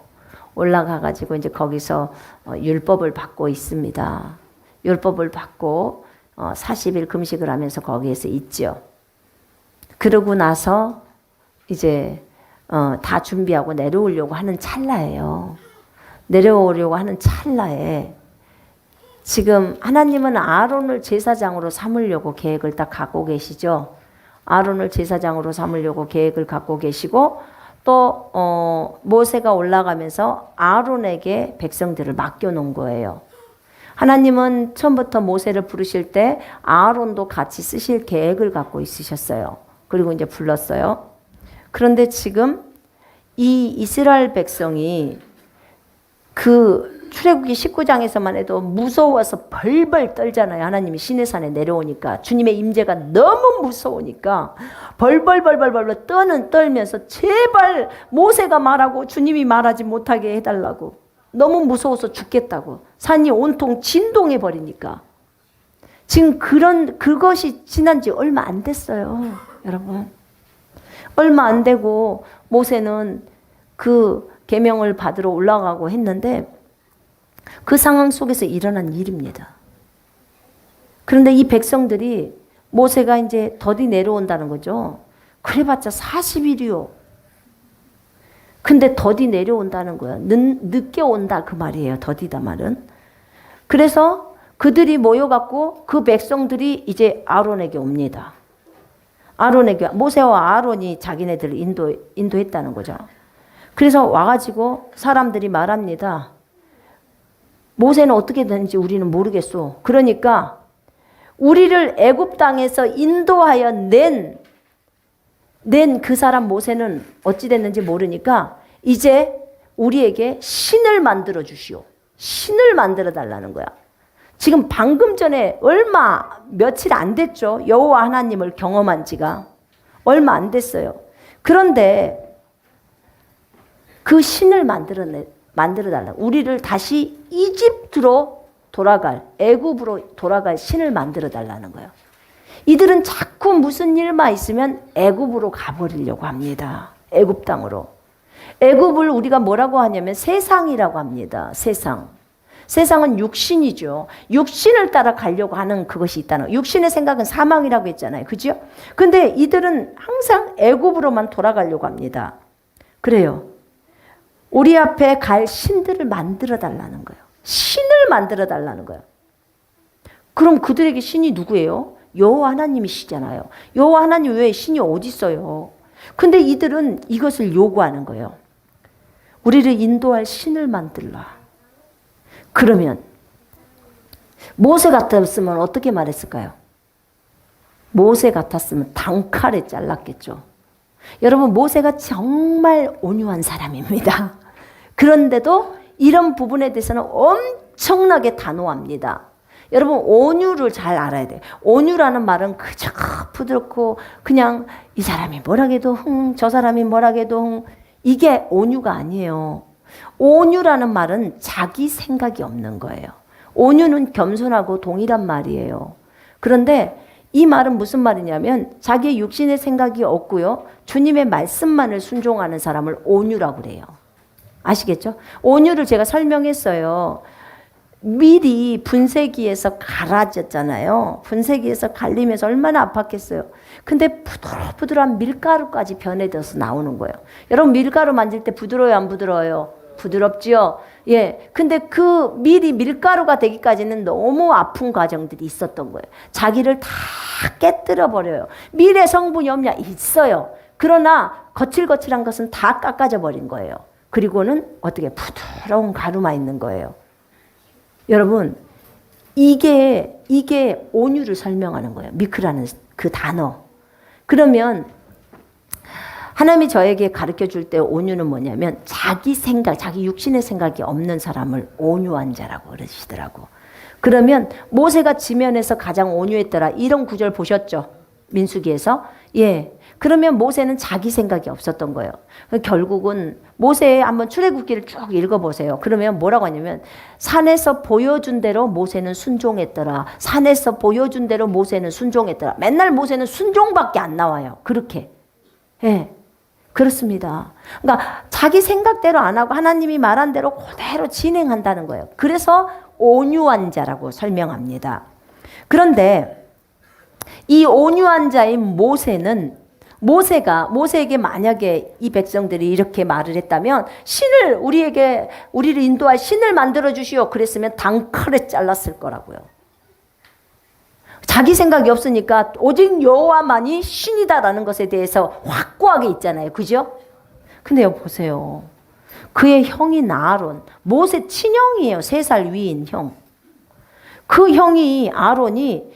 S1: 올라가가지고 이제 거기서 율법을 받고 있습니다. 율법을 받고 40일 금식을 하면서 거기에서 있죠. 그러고 나서 이제 다 준비하고 내려오려고 하는 찰나예요. 내려오려고 하는 찰나에 지금 하나님은 아론을 제사장으로 삼으려고 계획을 딱 갖고 계시죠. 아론을 제사장으로 삼으려고 계획을 갖고 계시고 또 모세가 올라가면서 아론에게 백성들을 맡겨놓은 거예요. 하나님은 처음부터 모세를 부르실 때 아론도 같이 쓰실 계획을 갖고 있으셨어요. 그리고 이제 불렀어요. 그런데 지금 이 이스라엘 백성이 그 출애굽기 19장에서만 해도 무서워서 벌벌 떨잖아요. 하나님이 시내산에 내려오니까 주님의 임재가 너무 무서우니까 벌벌 떨면서 제발 모세가 말하고 주님이 말하지 못하게 해달라고. 너무 무서워서 죽겠다고. 산이 온통 진동해 버리니까. 지금 그것이 지난 지 얼마 안 됐어요. 여러분. 얼마 안 되고 모세는 그 계명을 받으러 올라가고 했는데 그 상황 속에서 일어난 일입니다. 그런데 이 백성들이 모세가 이제 더디 내려온다는 거죠. 그래봤자 40일이요. 근데 더디 내려온다는 거야. 늦게 온다 그 말이에요. 더디다 말은. 그래서 그들이 모여갖고 그 백성들이 이제 아론에게 옵니다. 아론에게 모세와 아론이 자기네들을 인도했다는 거죠. 그래서 와가지고 사람들이 말합니다. 모세는 어떻게 되는지 우리는 모르겠소. 그러니까 우리를 애굽 땅에서 인도하여 낸 그 사람 모세는 어찌 됐는지 모르니까 이제 우리에게 신을 만들어 주시오. 신을 만들어 달라는 거야. 지금 방금 전에 며칠 안 됐죠. 여호와 하나님을 경험한 지가 얼마 안 됐어요. 그런데 그 신을 만들어 달라. 우리를 다시 이집트로 애굽으로 돌아갈 신을 만들어 달라는 거예요. 이들은 자꾸 무슨 일만 있으면 애굽으로 가버리려고 합니다. 애굽 땅으로. 애굽을 우리가 뭐라고 하냐면 세상이라고 합니다. 세상. 세상은 육신이죠. 육신을 따라 가려고 하는 그것이 있다는 거예요. 육신의 생각은 사망이라고 했잖아요. 그죠? 근데 이들은 항상 애굽으로만 돌아가려고 합니다. 그래요. 우리 앞에 갈 신들을 만들어 달라는 거예요. 신을 만들어 달라는 거예요. 그럼 그들에게 신이 누구예요? 여호와 하나님이시잖아요. 여호와 하나님 외에 신이 어디 있어요? 근데 이들은 이것을 요구하는 거예요. 우리를 인도할 신을 만들라. 그러면 모세 같았으면 어떻게 말했을까요? 모세 같았으면 단칼에 잘랐겠죠. 여러분, 모세가 정말 온유한 사람입니다. 그런데도 이런 부분에 대해서는 엄청나게 단호합니다. 여러분, 온유를 잘 알아야 돼요. 온유라는 말은 그저 부드럽고 그냥 이 사람이 뭐라 해도 저 사람이 뭐라 해도 이게 온유가 아니에요. 온유라는 말은 자기 생각이 없는 거예요. 온유는 겸손하고 동일한 말이에요. 그런데 이 말은 무슨 말이냐면 자기의 육신의 생각이 없고요. 주님의 말씀만을 순종하는 사람을 온유라고 그래요. 아시겠죠? 온유를 제가 설명했어요. 밀이 분쇄기에서 갈아졌잖아요. 분쇄기에서 갈리면서 얼마나 아팠겠어요. 근데 부들부들한 밀가루까지 변해져서 나오는 거예요. 여러분, 밀가루 만질 때 부드러워요, 안 부드러워요? 부드럽지요? 예. 근데 그 밀이 밀가루가 되기까지는 너무 아픈 과정들이 있었던 거예요. 자기를 다 깨뜨려 버려요. 밀의 성분이 없냐? 있어요. 그러나 거칠거칠한 것은 다 깎아져 버린 거예요. 그리고는 어떻게 부드러운 가루만 있는 거예요. 여러분, 이게 온유를 설명하는 거예요. 미크라는 그 단어. 그러면 하나님이 저에게 가르쳐 줄 때 온유는 뭐냐면 자기 생각, 자기 육신의 생각이 없는 사람을 온유한 자라고 그러시더라고. 그러면 모세가 지면에서 가장 온유했더라. 이런 구절 보셨죠? 민수기에서. 예. 그러면 모세는 자기 생각이 없었던 거예요. 결국은 모세의 한번 출애굽기를 쭉 읽어보세요. 그러면 뭐라고 하냐면 산에서 보여준 대로 모세는 순종했더라. 산에서 보여준 대로 모세는 순종했더라. 맨날 모세는 순종밖에 안 나와요. 그렇게. 예. 그렇습니다. 그러니까 자기 생각대로 안 하고 하나님이 말한 대로 그대로 진행한다는 거예요. 그래서 온유한 자라고 설명합니다. 그런데 이 온유한 자인 모세에게 만약에 이 백성들이 이렇게 말을 했다면 우리를 인도할 신을 만들어 주시오 그랬으면 단칼에 잘랐을 거라고요. 자기 생각이 없으니까 오직 여호와만이 신이다라는 것에 대해서 확고하게 있잖아요. 그죠? 근데 보세요. 그의 형인 아론, 모세 친형이에요. 3살 위인 형. 그 형이 아론이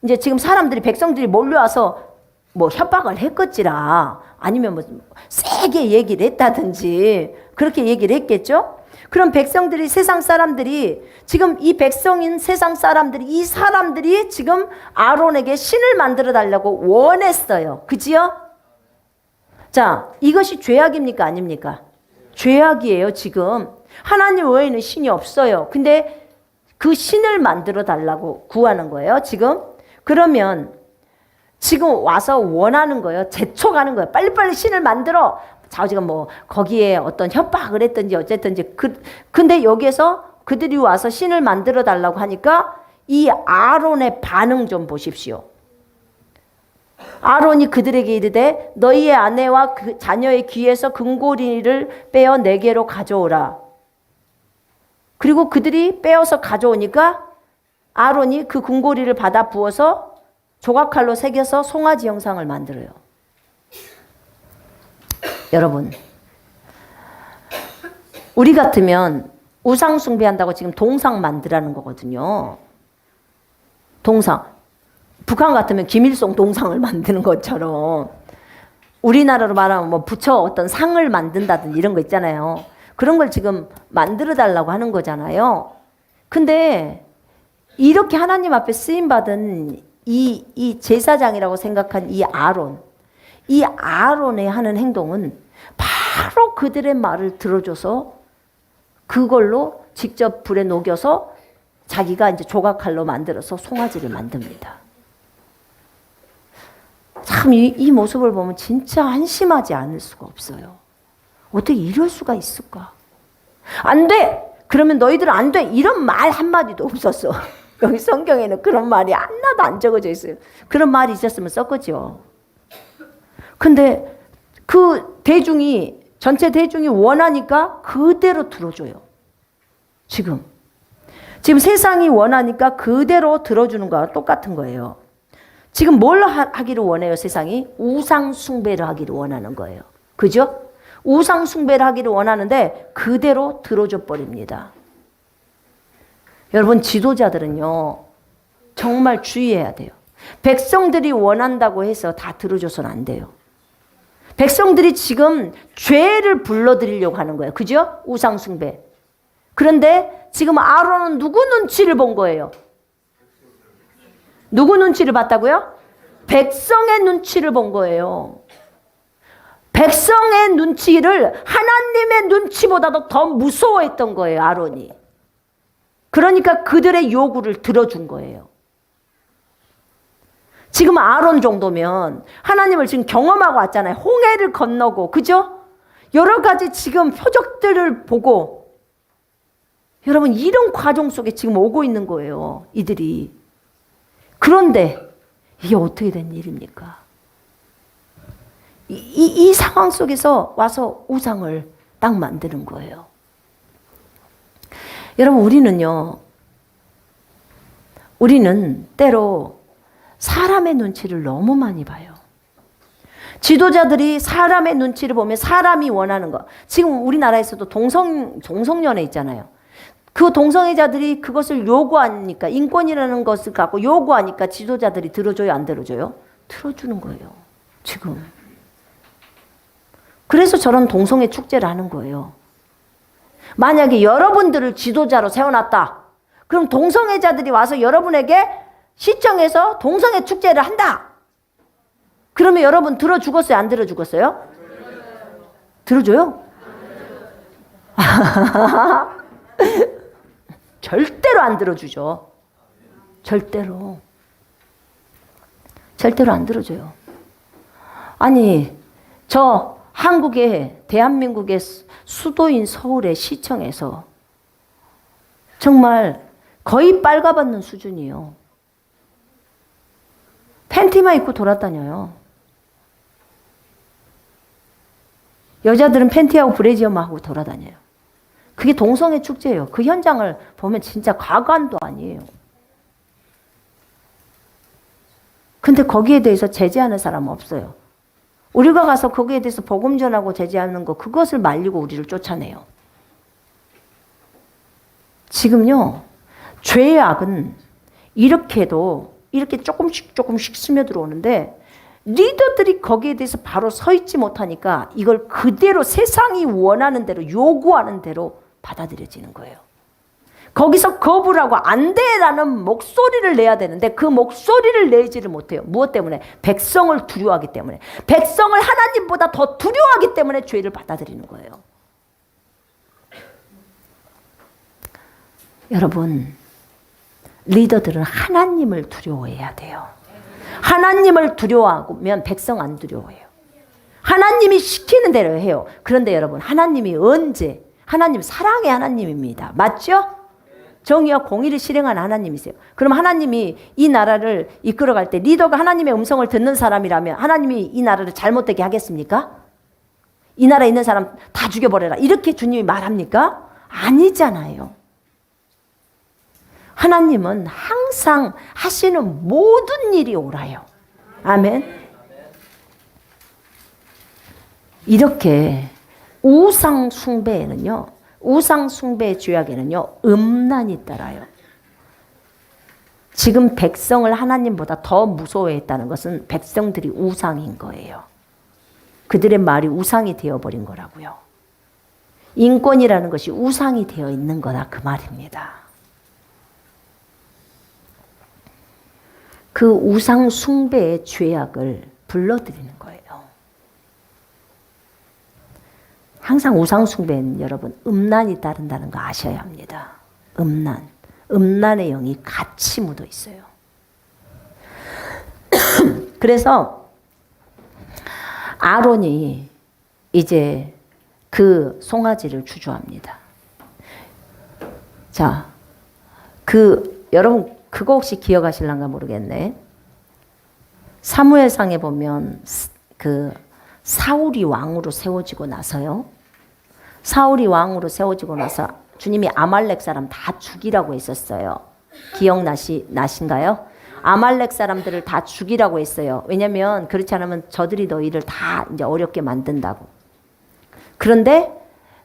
S1: 이제 지금 백성들이 몰려와서 뭐 협박을 했겠지라 아니면 뭐 세게 얘기를 했다든지 그렇게 얘기를 했겠죠? 그럼 백성들이 세상 사람들이 지금 이 백성인 세상 사람들이 이 사람들이 지금 아론에게 신을 만들어 달라고 원했어요. 그지요? 자, 이것이 죄악입니까? 아닙니까? 죄악이에요. 지금 하나님 외에는 신이 없어요. 근데 그 신을 만들어 달라고 구하는 거예요. 지금 그러면 지금 와서 원하는 거예요. 재촉하는 거예요. 빨리빨리 신을 만들어. 자기가 뭐 거기에 어떤 협박을 했든지 어쨌든지 근데 여기에서 그들이 와서 신을 만들어 달라고 하니까 이 아론의 반응 좀 보십시오. 아론이 그들에게 이르되 너희의 아내와 그 자녀의 귀에서 금고리를 빼어 내게로 가져오라. 그리고 그들이 빼어서 가져오니까 아론이 그 금고리를 받아 부어서 조각칼로 새겨서 송아지 형상을 만들어요. 여러분, 우리 같으면 우상 숭배한다고 지금 동상 만들라는 거거든요. 동상. 북한 같으면 김일성 동상을 만드는 것처럼 우리나라로 말하면 뭐 부처 어떤 상을 만든다든지 이런 거 있잖아요. 그런 걸 지금 만들어 달라고 하는 거잖아요. 근데 이렇게 하나님 앞에 쓰임받은 이 제사장이라고 생각한 이 아론의 하는 행동은 바로 그들의 말을 들어줘서 그걸로 직접 불에 녹여서 자기가 이제 조각칼로 만들어서 송아지를 만듭니다. 참 이 모습을 보면 진짜 한심하지 않을 수가 없어요. 어떻게 이럴 수가 있을까? 안 돼! 그러면 너희들은 안 돼! 이런 말 한마디도 없었어. 여기 성경에는 그런 말이 하나도 안 적어져 있어요. 그런 말이 있었으면 썼겠죠. 근데 그 대중이, 전체 대중이 원하니까 그대로 들어줘요. 지금 세상이 원하니까 그대로 들어주는 거와 똑같은 거예요. 지금 뭘 하기를 원해요, 세상이? 우상 숭배를 하기를 원하는 거예요. 그죠? 우상 숭배를 하기를 원하는데 그대로 들어줘 버립니다. 여러분, 지도자들은요, 정말 주의해야 돼요. 백성들이 원한다고 해서 다 들어줘서는 안 돼요. 백성들이 지금 죄를 불러들이려고 하는 거예요. 그죠? 우상 숭배. 그런데 지금 아론은 누구 눈치를 본 거예요? 누구 눈치를 봤다고요? 백성의 눈치를 본 거예요. 백성의 눈치를 하나님의 눈치보다도 더 무서워했던 거예요, 아론이. 그러니까 그들의 요구를 들어준 거예요. 지금 아론 정도면 하나님을 지금 경험하고 왔잖아요. 홍해를 건너고, 그죠? 여러 가지 지금 표적들을 보고, 여러분, 이런 과정 속에 지금 오고 있는 거예요, 이들이. 그런데 이게 어떻게 된 일입니까? 이 상황 속에서 와서 우상을 딱 만드는 거예요. 여러분, 우리는 때로 사람의 눈치를 너무 많이 봐요. 지도자들이 사람의 눈치를 보면 사람이 원하는 거. 지금 우리나라에서도 동성연애 있잖아요. 그 동성애자들이 그것을 요구하니까, 인권이라는 것을 갖고 요구하니까 지도자들이 들어줘요, 안 들어줘요? 들어주는 거예요, 지금. 그래서 저런 동성애 축제를 하는 거예요. 만약에 여러분들을 지도자로 세워놨다. 그럼 동성애자들이 와서 여러분에게 시청에서 동성애 축제를 한다. 그러면 여러분 들어주겠어요, 안 들어주겠어요? 들어줘요? 절대로 안 들어주죠. 절대로. 절대로 안 들어줘요. 아니, 저 대한민국의 수도인 서울의 시청에서 정말 거의 빨가벗는 수준이에요. 팬티만 입고 돌아다녀요. 여자들은 팬티하고 브래지어만 하고 돌아다녀요. 그게 동성애 축제예요. 그 현장을 보면 진짜 가관도 아니에요. 근데 거기에 대해서 제재하는 사람은 없어요. 우리가 가서 거기에 대해서 복음 전하고 제재하는 거, 그것을 말리고 우리를 쫓아내요. 지금요, 죄악은 이렇게 조금씩 스며들어오는데 리더들이 거기에 대해서 바로 서 있지 못하니까 이걸 그대로 세상이 원하는 대로, 요구하는 대로 받아들여지는 거예요. 거기서 거부를 하고 안 돼라는 목소리를 내야 되는데 그 목소리를 내지를 못해요. 무엇 때문에? 백성을 두려워하기 때문에. 백성을 하나님보다 더 두려워하기 때문에 죄를 받아들이는 거예요. 여러분, 리더들은 하나님을 두려워해야 돼요. 하나님을 두려워하면 백성 안 두려워해요. 하나님이 시키는 대로 해요. 그런데 여러분, 하나님이 언제? 하나님 사랑의 하나님입니다. 맞죠? 정의와 공의를 실행하는 하나님이세요. 그럼 하나님이 이 나라를 이끌어갈 때 리더가 하나님의 음성을 듣는 사람이라면 하나님이 이 나라를 잘못되게 하겠습니까? 이 나라에 있는 사람 다 죽여버려라. 이렇게 주님이 말합니까? 아니잖아요. 하나님은 항상 하시는 모든 일이 옳아요. 아멘. 이렇게 우상 숭배에는요, 우상 숭배의 죄악에는요, 음란이 따라요. 지금 백성을 하나님보다 더 무서워했다는 것은 백성들이 우상인 거예요. 그들의 말이 우상이 되어버린 거라고요. 인권이라는 것이 우상이 되어 있는 거다, 그 말입니다. 그 우상 숭배의 죄악을 불러들이는 거예요. 항상 우상 숭배는 여러분 음란이 따른다는 거 아셔야 합니다. 음란의 영이 같이 묻어 있어요. 그래서 아론이 이제 그 송아지를 주저합니다. 자, 여러분 그거 혹시 기억하실란가 모르겠네. 사무엘상에 보면 사울이 왕으로 세워지고 나서요. 사울이 왕으로 세워지고 나서 주님이 아말렉 사람 다 죽이라고 했었어요. 기억나신가요? 아말렉 사람들을 다 죽이라고 했어요. 왜냐면 그렇지 않으면 저들이 너희를 다 이제 어렵게 만든다고. 그런데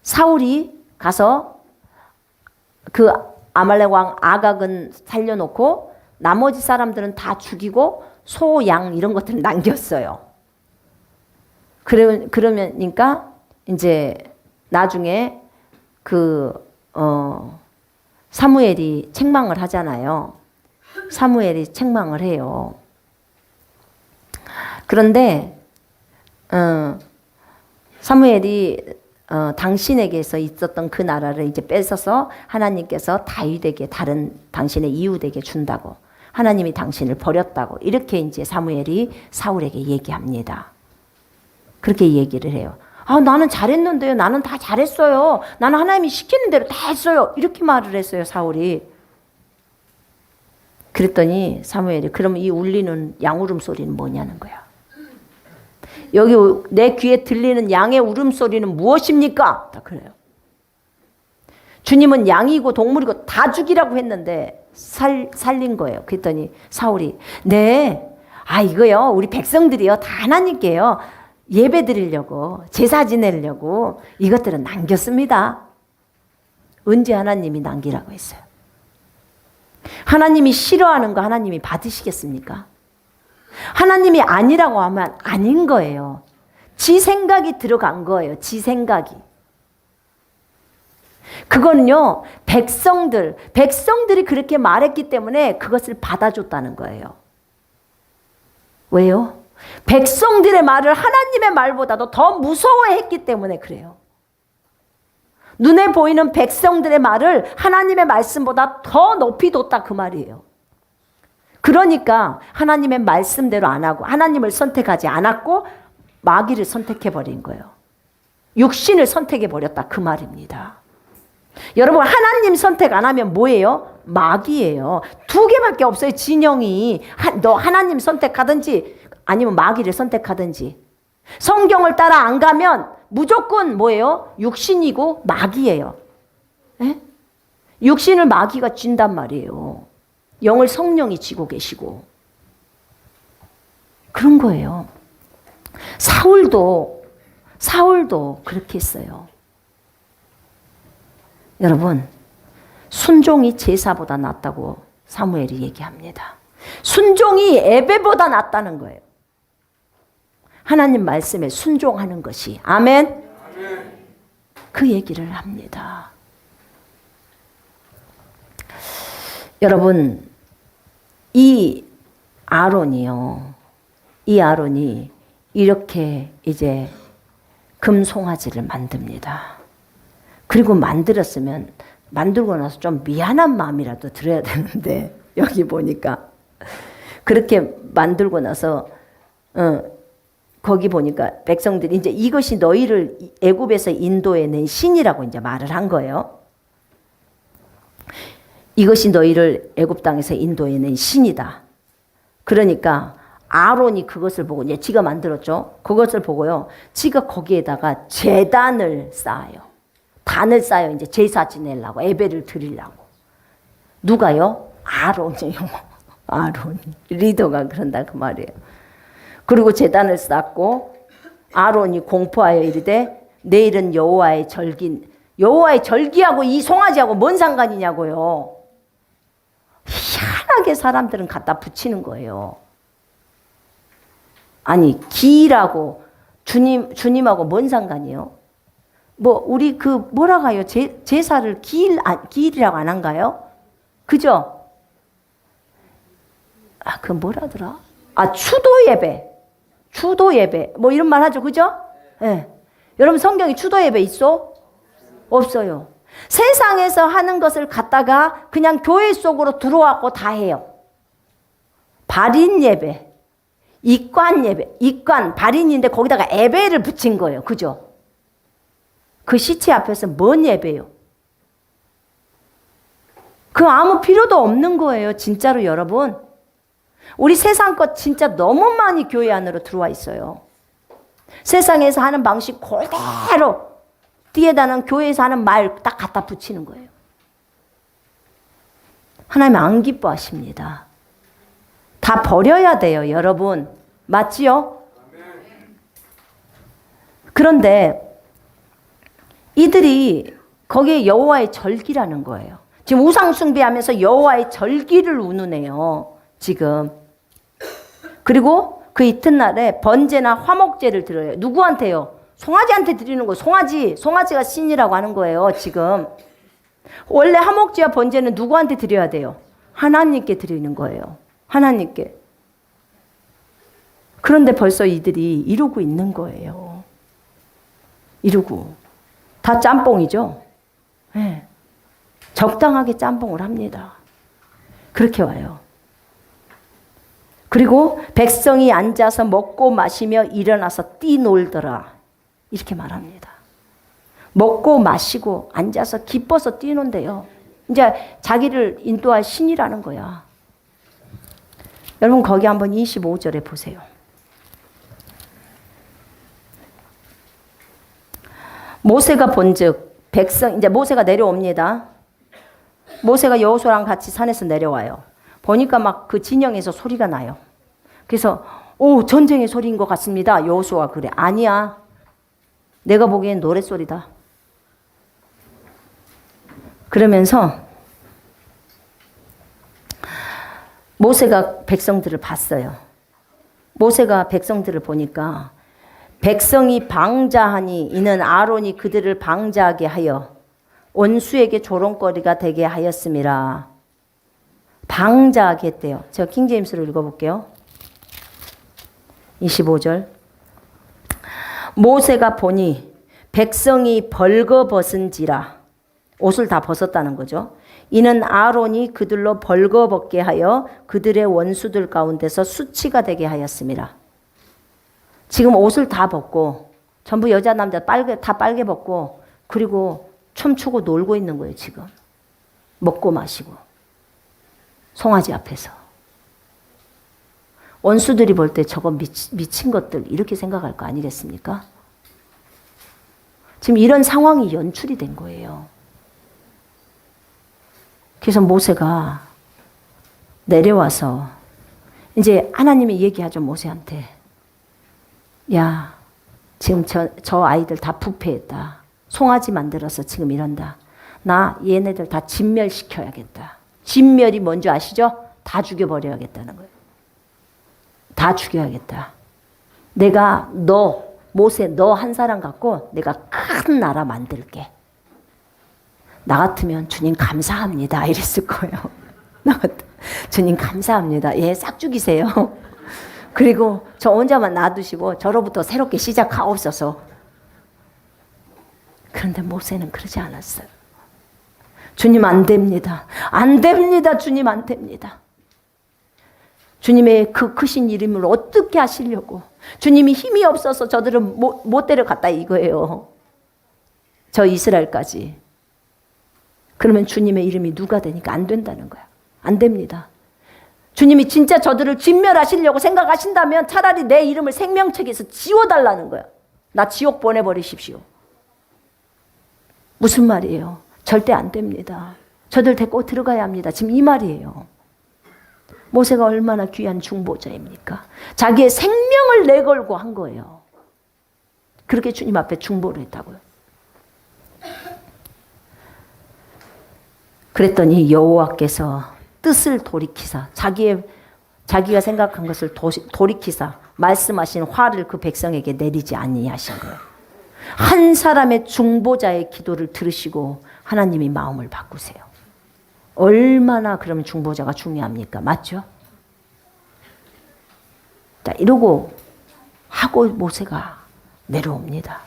S1: 사울이 가서 그 아말렉 왕 아각은 살려놓고 나머지 사람들은 다 죽이고 소, 양 이런 것들을 남겼어요. 그러니까 이제 나중에 사무엘이 책망을 하잖아요. 사무엘이 책망을 해요. 그런데 사무엘이 당신에게서 있었던 그 나라를 이제 뺏어서 하나님께서 다윗에게 다른 당신의 이웃에게 준다고, 하나님이 당신을 버렸다고, 이렇게 이제 사무엘이 사울에게 얘기합니다. 그렇게 얘기를 해요. 나는 잘했는데요. 나는 다 잘했어요. 나는 하나님이 시키는 대로 다 했어요. 이렇게 말을 했어요, 사울이. 그랬더니 사무엘이, 그럼 이 울리는 양 울음소리는 뭐냐는 거야. 여기 내 귀에 들리는 양의 울음소리는 무엇입니까? 다 그래요. 주님은 양이고 동물이고 다 죽이라고 했는데 살린 거예요. 그랬더니 사울이, 네, 이거요, 우리 백성들이요, 다 하나님께요, 예배 드리려고, 제사 지내려고 이것들은 남겼습니다. 언제 하나님이 남기라고 했어요? 하나님이 싫어하는 거 하나님이 받으시겠습니까? 하나님이 아니라고 하면 아닌 거예요. 지 생각이 들어간 거예요. 지 생각이. 그거는요, 백성들이 그렇게 말했기 때문에 그것을 받아줬다는 거예요. 왜요? 백성들의 말을 하나님의 말보다도 더 무서워했기 때문에 그래요. 눈에 보이는 백성들의 말을 하나님의 말씀보다 더 높이 뒀다 그 말이에요. 그러니까 하나님의 말씀대로 안 하고 하나님을 선택하지 않았고 마귀를 선택해버린 거예요. 육신을 선택해버렸다 그 말입니다. 여러분, 하나님 선택 안 하면 뭐예요? 마귀예요. 두 개밖에 없어요, 진영이. 너 하나님 선택하든지 아니면 마귀를 선택하든지. 성경을 따라 안 가면 무조건 뭐예요? 육신이고 마귀예요. 에? 육신을 마귀가 쥔단 말이에요. 영을 성령이 쥐고 계시고. 그런 거예요. 사울도 그렇게 했어요. 여러분, 순종이 제사보다 낫다고 사무엘이 얘기합니다. 순종이 예배보다 낫다는 거예요. 하나님 말씀에 순종하는 것이. 아멘. 그 얘기를 합니다. 여러분, 이 아론이 이렇게 이제 금송아지를 만듭니다. 그리고 만들고 나서 좀 미안한 마음이라도 들어야 되는데, 여기 보니까 그렇게 만들고 나서 거기 보니까 백성들이 이제 이것이 너희를 애굽에서 인도해낸 신이라고 이제 말을 한 거예요. 이것이 너희를 애굽 땅에서 인도해낸 신이다. 그러니까 아론이 그것을 보고, 이제 지가 만들었죠. 그것을 보고요, 지가 거기에다가 제단을 쌓아요. 단을 쌓아요. 이제 제사 지내려고, 예배를 드리려고. 누가요? 아론이요. 아론 리더가 그런다 그 말이에요. 그리고 제단을 쌓고 아론이 공포하여 이르되 내일은 여호와의 절기하고 이 송아지하고 뭔 상관이냐고요. 희한하게 사람들은 갖다 붙이는 거예요. 아니, 기일하고 주님하고 뭔 상관이요? 우리 뭐라고 해요? 제사를 기일이라고 안 한가요? 그죠? 그 뭐라더라? 추도 예배. 뭐 이런 말 하죠. 그죠? 네. 여러분, 성경에 추도 예배 있어? 없어요. 세상에서 하는 것을 갖다가 그냥 교회 속으로 들어왔고 다 해요. 발인 예배, 이관 예배, 발인인데 거기다가 예배를 붙인 거예요. 그죠? 그 시체 앞에서 뭔 예배요? 그 아무 필요도 없는 거예요. 진짜로 여러분. 우리 세상 것 진짜 너무 많이 교회 안으로 들어와 있어요. 세상에서 하는 방식 그대로 뒤에다는 교회에서 하는 말 딱 갖다 붙이는 거예요. 하나님 안 기뻐하십니다. 다 버려야 돼요, 여러분. 맞지요? 그런데 이들이 거기에 여호와의 절기라는 거예요. 지금 우상 숭배하면서 여호와의 절기를 운운해요. 지금. 그리고 그 이튿날에 번제나 화목제를 드려요. 누구한테요? 송아지한테 드리는 거예요. 송아지가 신이라고 하는 거예요. 지금. 원래 화목제와 번제는 누구한테 드려야 돼요? 하나님께 드리는 거예요. 하나님께. 그런데 벌써 이들이 이루고 있는 거예요. 이루고. 다 짬뽕이죠. 네. 적당하게 짬뽕을 합니다. 그렇게 와요. 그리고 백성이 앉아서 먹고 마시며 일어나서 뛰놀더라. 이렇게 말합니다. 먹고 마시고 앉아서 기뻐서 뛰는데요. 이제 자기를 인도할 신이라는 거야. 여러분 거기 한번 25절에 보세요. 모세가 본즉 백성 이제 모세가 내려옵니다. 모세가 여호수아랑 같이 산에서 내려와요. 보니까 막 그 진영에서 소리가 나요. 그래서 오 전쟁의 소리인 것 같습니다. 여호수아 그래. 아니야. 내가 보기엔 노랫소리다. 그러면서 모세가 백성들을 봤어요. 모세가 백성들을 보니까 백성이 방자하니 이는 아론이 그들을 방자하게 하여 원수에게 조롱거리가 되게 하였음이라. 방자하게 했대요. 제가 킹제임스로 읽어볼게요. 25절. 모세가 보니 백성이 벌거벗은지라. 옷을 다 벗었다는 거죠. 이는 아론이 그들로 벌거벗게 하여 그들의 원수들 가운데서 수치가 되게 하였음이라. 지금 옷을 다 벗고 전부 여자 남자 다 빨개 벗고 그리고 춤추고 놀고 있는 거예요. 지금 먹고 마시고 송아지 앞에서. 원수들이 볼 때 저거 미친 것들 이렇게 생각할 거 아니겠습니까? 지금 이런 상황이 연출이 된 거예요. 그래서 모세가 내려와서 이제 하나님이 얘기하죠. 모세한테. 야, 지금 저 아이들 다 부패했다. 송아지 만들어서 지금 이런다. 나 얘네들 다 진멸시켜야겠다. 진멸이 뭔지 아시죠? 다 죽여버려야겠다는 거예요. 다 죽여야겠다. 내가 모세 너 한 사람 갖고 내가 큰 나라 만들게. 나 같으면 주님 감사합니다. 이랬을 거예요. 주님 감사합니다. 예, 싹 죽이세요. 그리고 저 혼자만 놔두시고 저로부터 새롭게 시작하옵소서. 그런데 모세는 그러지 않았어요. 주님 안 됩니다. 안 됩니다. 주님 안 됩니다. 주님의 그 크신 이름을 어떻게 하시려고. 주님이 힘이 없어서 저들을 못 데려갔다 이거예요. 저 이스라엘까지. 그러면 주님의 이름이 누가 되니까 안 된다는 거야. 안 됩니다. 주님이 진짜 저들을 진멸하시려고 생각하신다면 차라리 내 이름을 생명책에서 지워달라는 거야. 나 지옥 보내버리십시오. 무슨 말이에요? 절대 안 됩니다. 저들 데리고 들어가야 합니다. 지금 이 말이에요. 모세가 얼마나 귀한 중보자입니까? 자기의 생명을 내걸고 한 거예요. 그렇게 주님 앞에 중보를 했다고요. 그랬더니 여호와께서 뜻을 돌이키사 자기가 생각한 것을 돌이키사 말씀하신 화를 그 백성에게 내리지 아니하신 거예요. 한 사람의 중보자의 기도를 들으시고 하나님이 마음을 바꾸세요. 얼마나 그러면 중보자가 중요합니까? 맞죠? 자, 이러고 하고 모세가 내려옵니다.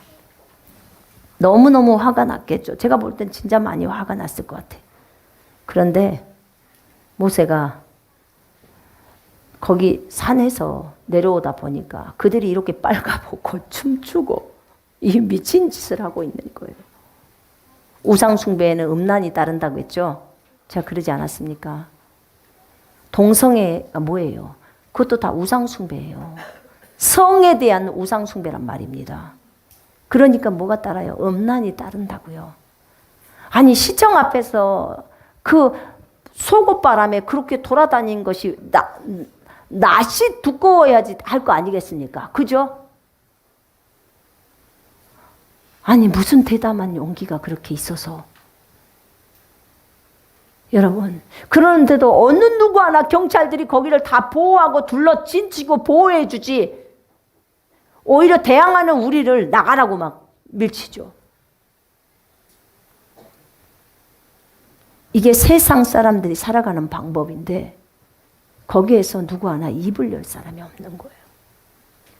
S1: 너무너무 화가 났겠죠. 제가 볼 땐 진짜 많이 화가 났을 것 같아요. 그런데 모세가 거기 산에서 내려오다 보니까 그들이 이렇게 빨가벗고 춤추고 이 미친 짓을 하고 있는 거예요. 우상숭배에는 음란이 따른다고 했죠. 제가 그러지 않았습니까? 동성애가 뭐예요? 그것도 다 우상숭배예요. 성에 대한 우상숭배란 말입니다. 그러니까 뭐가 따라요? 음란이 따른다고요. 아니 시청 앞에서 그 속옷바람에 그렇게 돌아다닌 것이 낯이 두꺼워야지 할 거 아니겠습니까? 그죠? 아니 무슨 대담한 용기가 그렇게 있어서. 여러분, 그런데도 어느 누구 하나 경찰들이 거기를 다 보호하고 둘러 진치고 보호해 주지, 오히려 대항하는 우리를 나가라고 막 밀치죠. 이게 세상 사람들이 살아가는 방법인데 거기에서 누구 하나 입을 열 사람이 없는 거예요.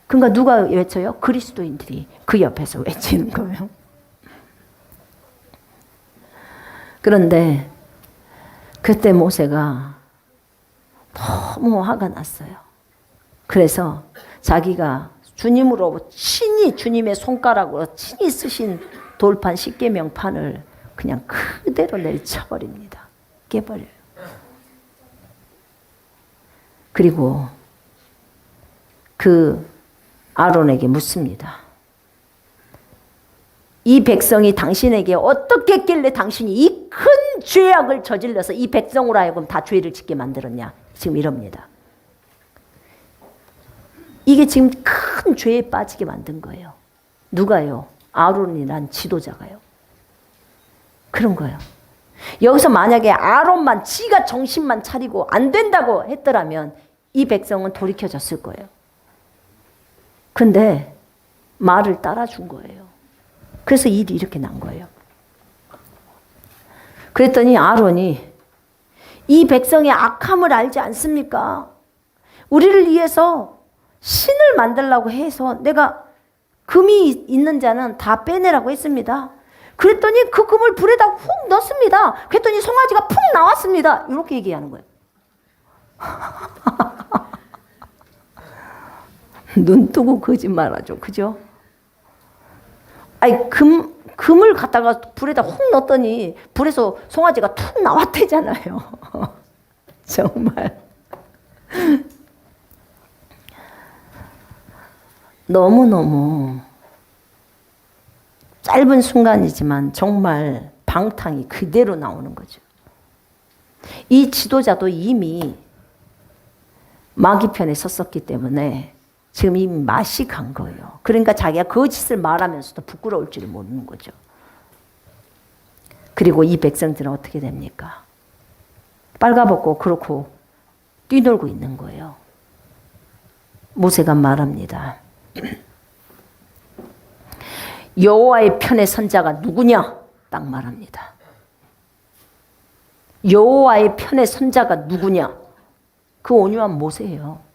S1: 그러니까 누가 외쳐요? 그리스도인들이 그 옆에서 외치는 거예요. 그런데 그때 모세가 너무 화가 났어요. 그래서 자기가 주님으로 친히 주님의 손가락으로 친히 쓰신 돌판 십계명판을 그냥 그대로 내리쳐버립니다. 깨버려요. 그리고 그 아론에게 묻습니다. 이 백성이 당신에게 어떻게 했길래 당신이 이 큰 죄악을 저질러서 이 백성으로 하여금 다 죄를 짓게 만들었냐. 지금 이럽니다. 이게 지금 큰 죄에 빠지게 만든 거예요. 누가요? 아론이란 지도자가요. 그런 거예요. 여기서 만약에 아론만 지가 정신만 차리고 안 된다고 했더라면 이 백성은 돌이켜졌을 거예요. 근데 말을 따라준 거예요. 그래서 일이 이렇게 난 거예요. 그랬더니 아론이 이 백성의 악함을 알지 않습니까? 우리를 위해서 신을 만들려고 해서 내가 금이 있는 자는 다 빼내라고 했습니다. 그랬더니 그 금을 불에다 훅 넣습니다. 그랬더니 송아지가 푹 나왔습니다. 이렇게 얘기하는 거예요. 눈 뜨고 거짓말하죠. 그죠? 아니 금을 갖다가 불에다 훅 넣었더니 불에서 송아지가 툭 나왔대잖아요. 정말 너무너무 짧은 순간이지만 정말 방탕이 그대로 나오는 거죠. 이 지도자도 이미 마귀 편에 섰었기 때문에 지금 이미 맛이 간 거예요. 그러니까 자기가 거짓을 말하면서도 부끄러울 줄을 모르는 거죠. 그리고 이 백성들은 어떻게 됩니까? 빨가벗고 그렇고 뛰놀고 있는 거예요. 모세가 말합니다. 여호와의 편에 선 자가 누구냐? 딱 말합니다. 여호와의 편에 선 자가 누구냐? 그 온유한 모세예요.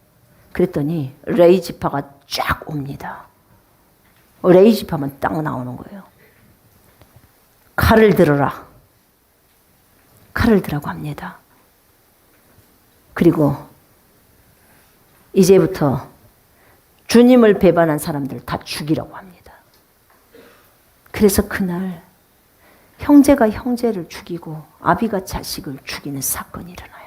S1: 그랬더니 레위 지파가 쫙 옵니다. 레위 지파만 딱 나오는 거예요. 칼을 들어라. 칼을 들라고 합니다. 그리고 이제부터 주님을 배반한 사람들 다 죽이라고 합니다. 그래서 그날 형제가 형제를 죽이고 아비가 자식을 죽이는 사건이 일어나요.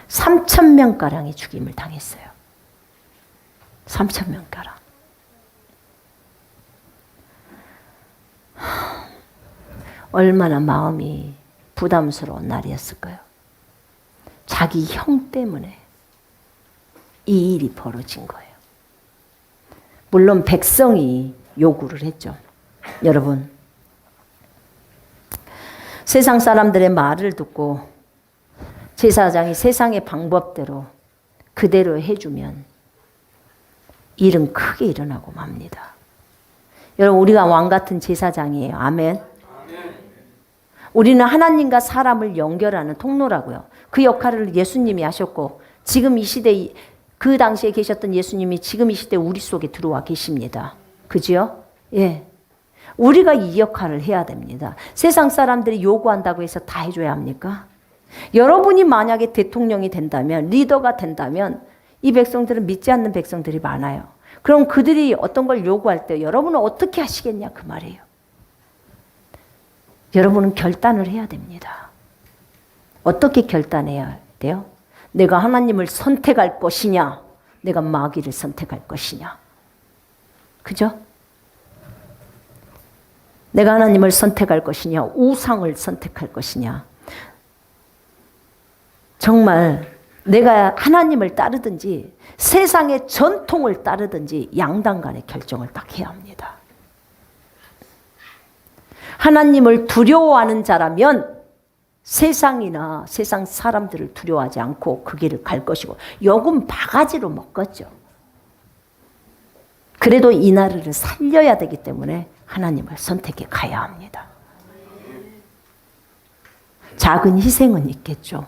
S1: 3,000명가량이 죽임을 당했어요. 3,000명가량. 얼마나 마음이 부담스러운 날이었을까요? 자기 형 때문에 이 일이 벌어진 거예요. 물론 백성이 요구를 했죠. 여러분, 세상 사람들의 말을 듣고 제사장이 세상의 방법대로 그대로 해주면 일은 크게 일어나고 맙니다. 여러분, 우리가 왕 같은 제사장이에요. 아멘. 우리는 하나님과 사람을 연결하는 통로라고요. 그 역할을 예수님이 하셨고 지금 이 시대, 그 당시에 계셨던 예수님이 지금 이 시대 우리 속에 들어와 계십니다. 그죠? 예. 우리가 이 역할을 해야 됩니다. 세상 사람들이 요구한다고 해서 다 해줘야 합니까? 여러분이 만약에 대통령이 된다면, 리더가 된다면 이 백성들은 믿지 않는 백성들이 많아요. 그럼 그들이 어떤 걸 요구할 때 여러분은 어떻게 하시겠냐 그 말이에요. 여러분은 결단을 해야 됩니다. 어떻게 결단해야 돼요? 내가 하나님을 선택할 것이냐, 내가 마귀를 선택할 것이냐. 그죠? 내가 하나님을 선택할 것이냐, 우상을 선택할 것이냐. 정말 내가 하나님을 따르든지 세상의 전통을 따르든지 양당 간의 결정을 딱 해야 합니다. 하나님을 두려워하는 자라면 세상이나 세상 사람들을 두려워하지 않고 그 길을 갈 것이고, 욕은 바가지로 먹겠죠. 그래도 이 나라를 살려야 되기 때문에 하나님을 선택해 가야 합니다. 작은 희생은 있겠죠.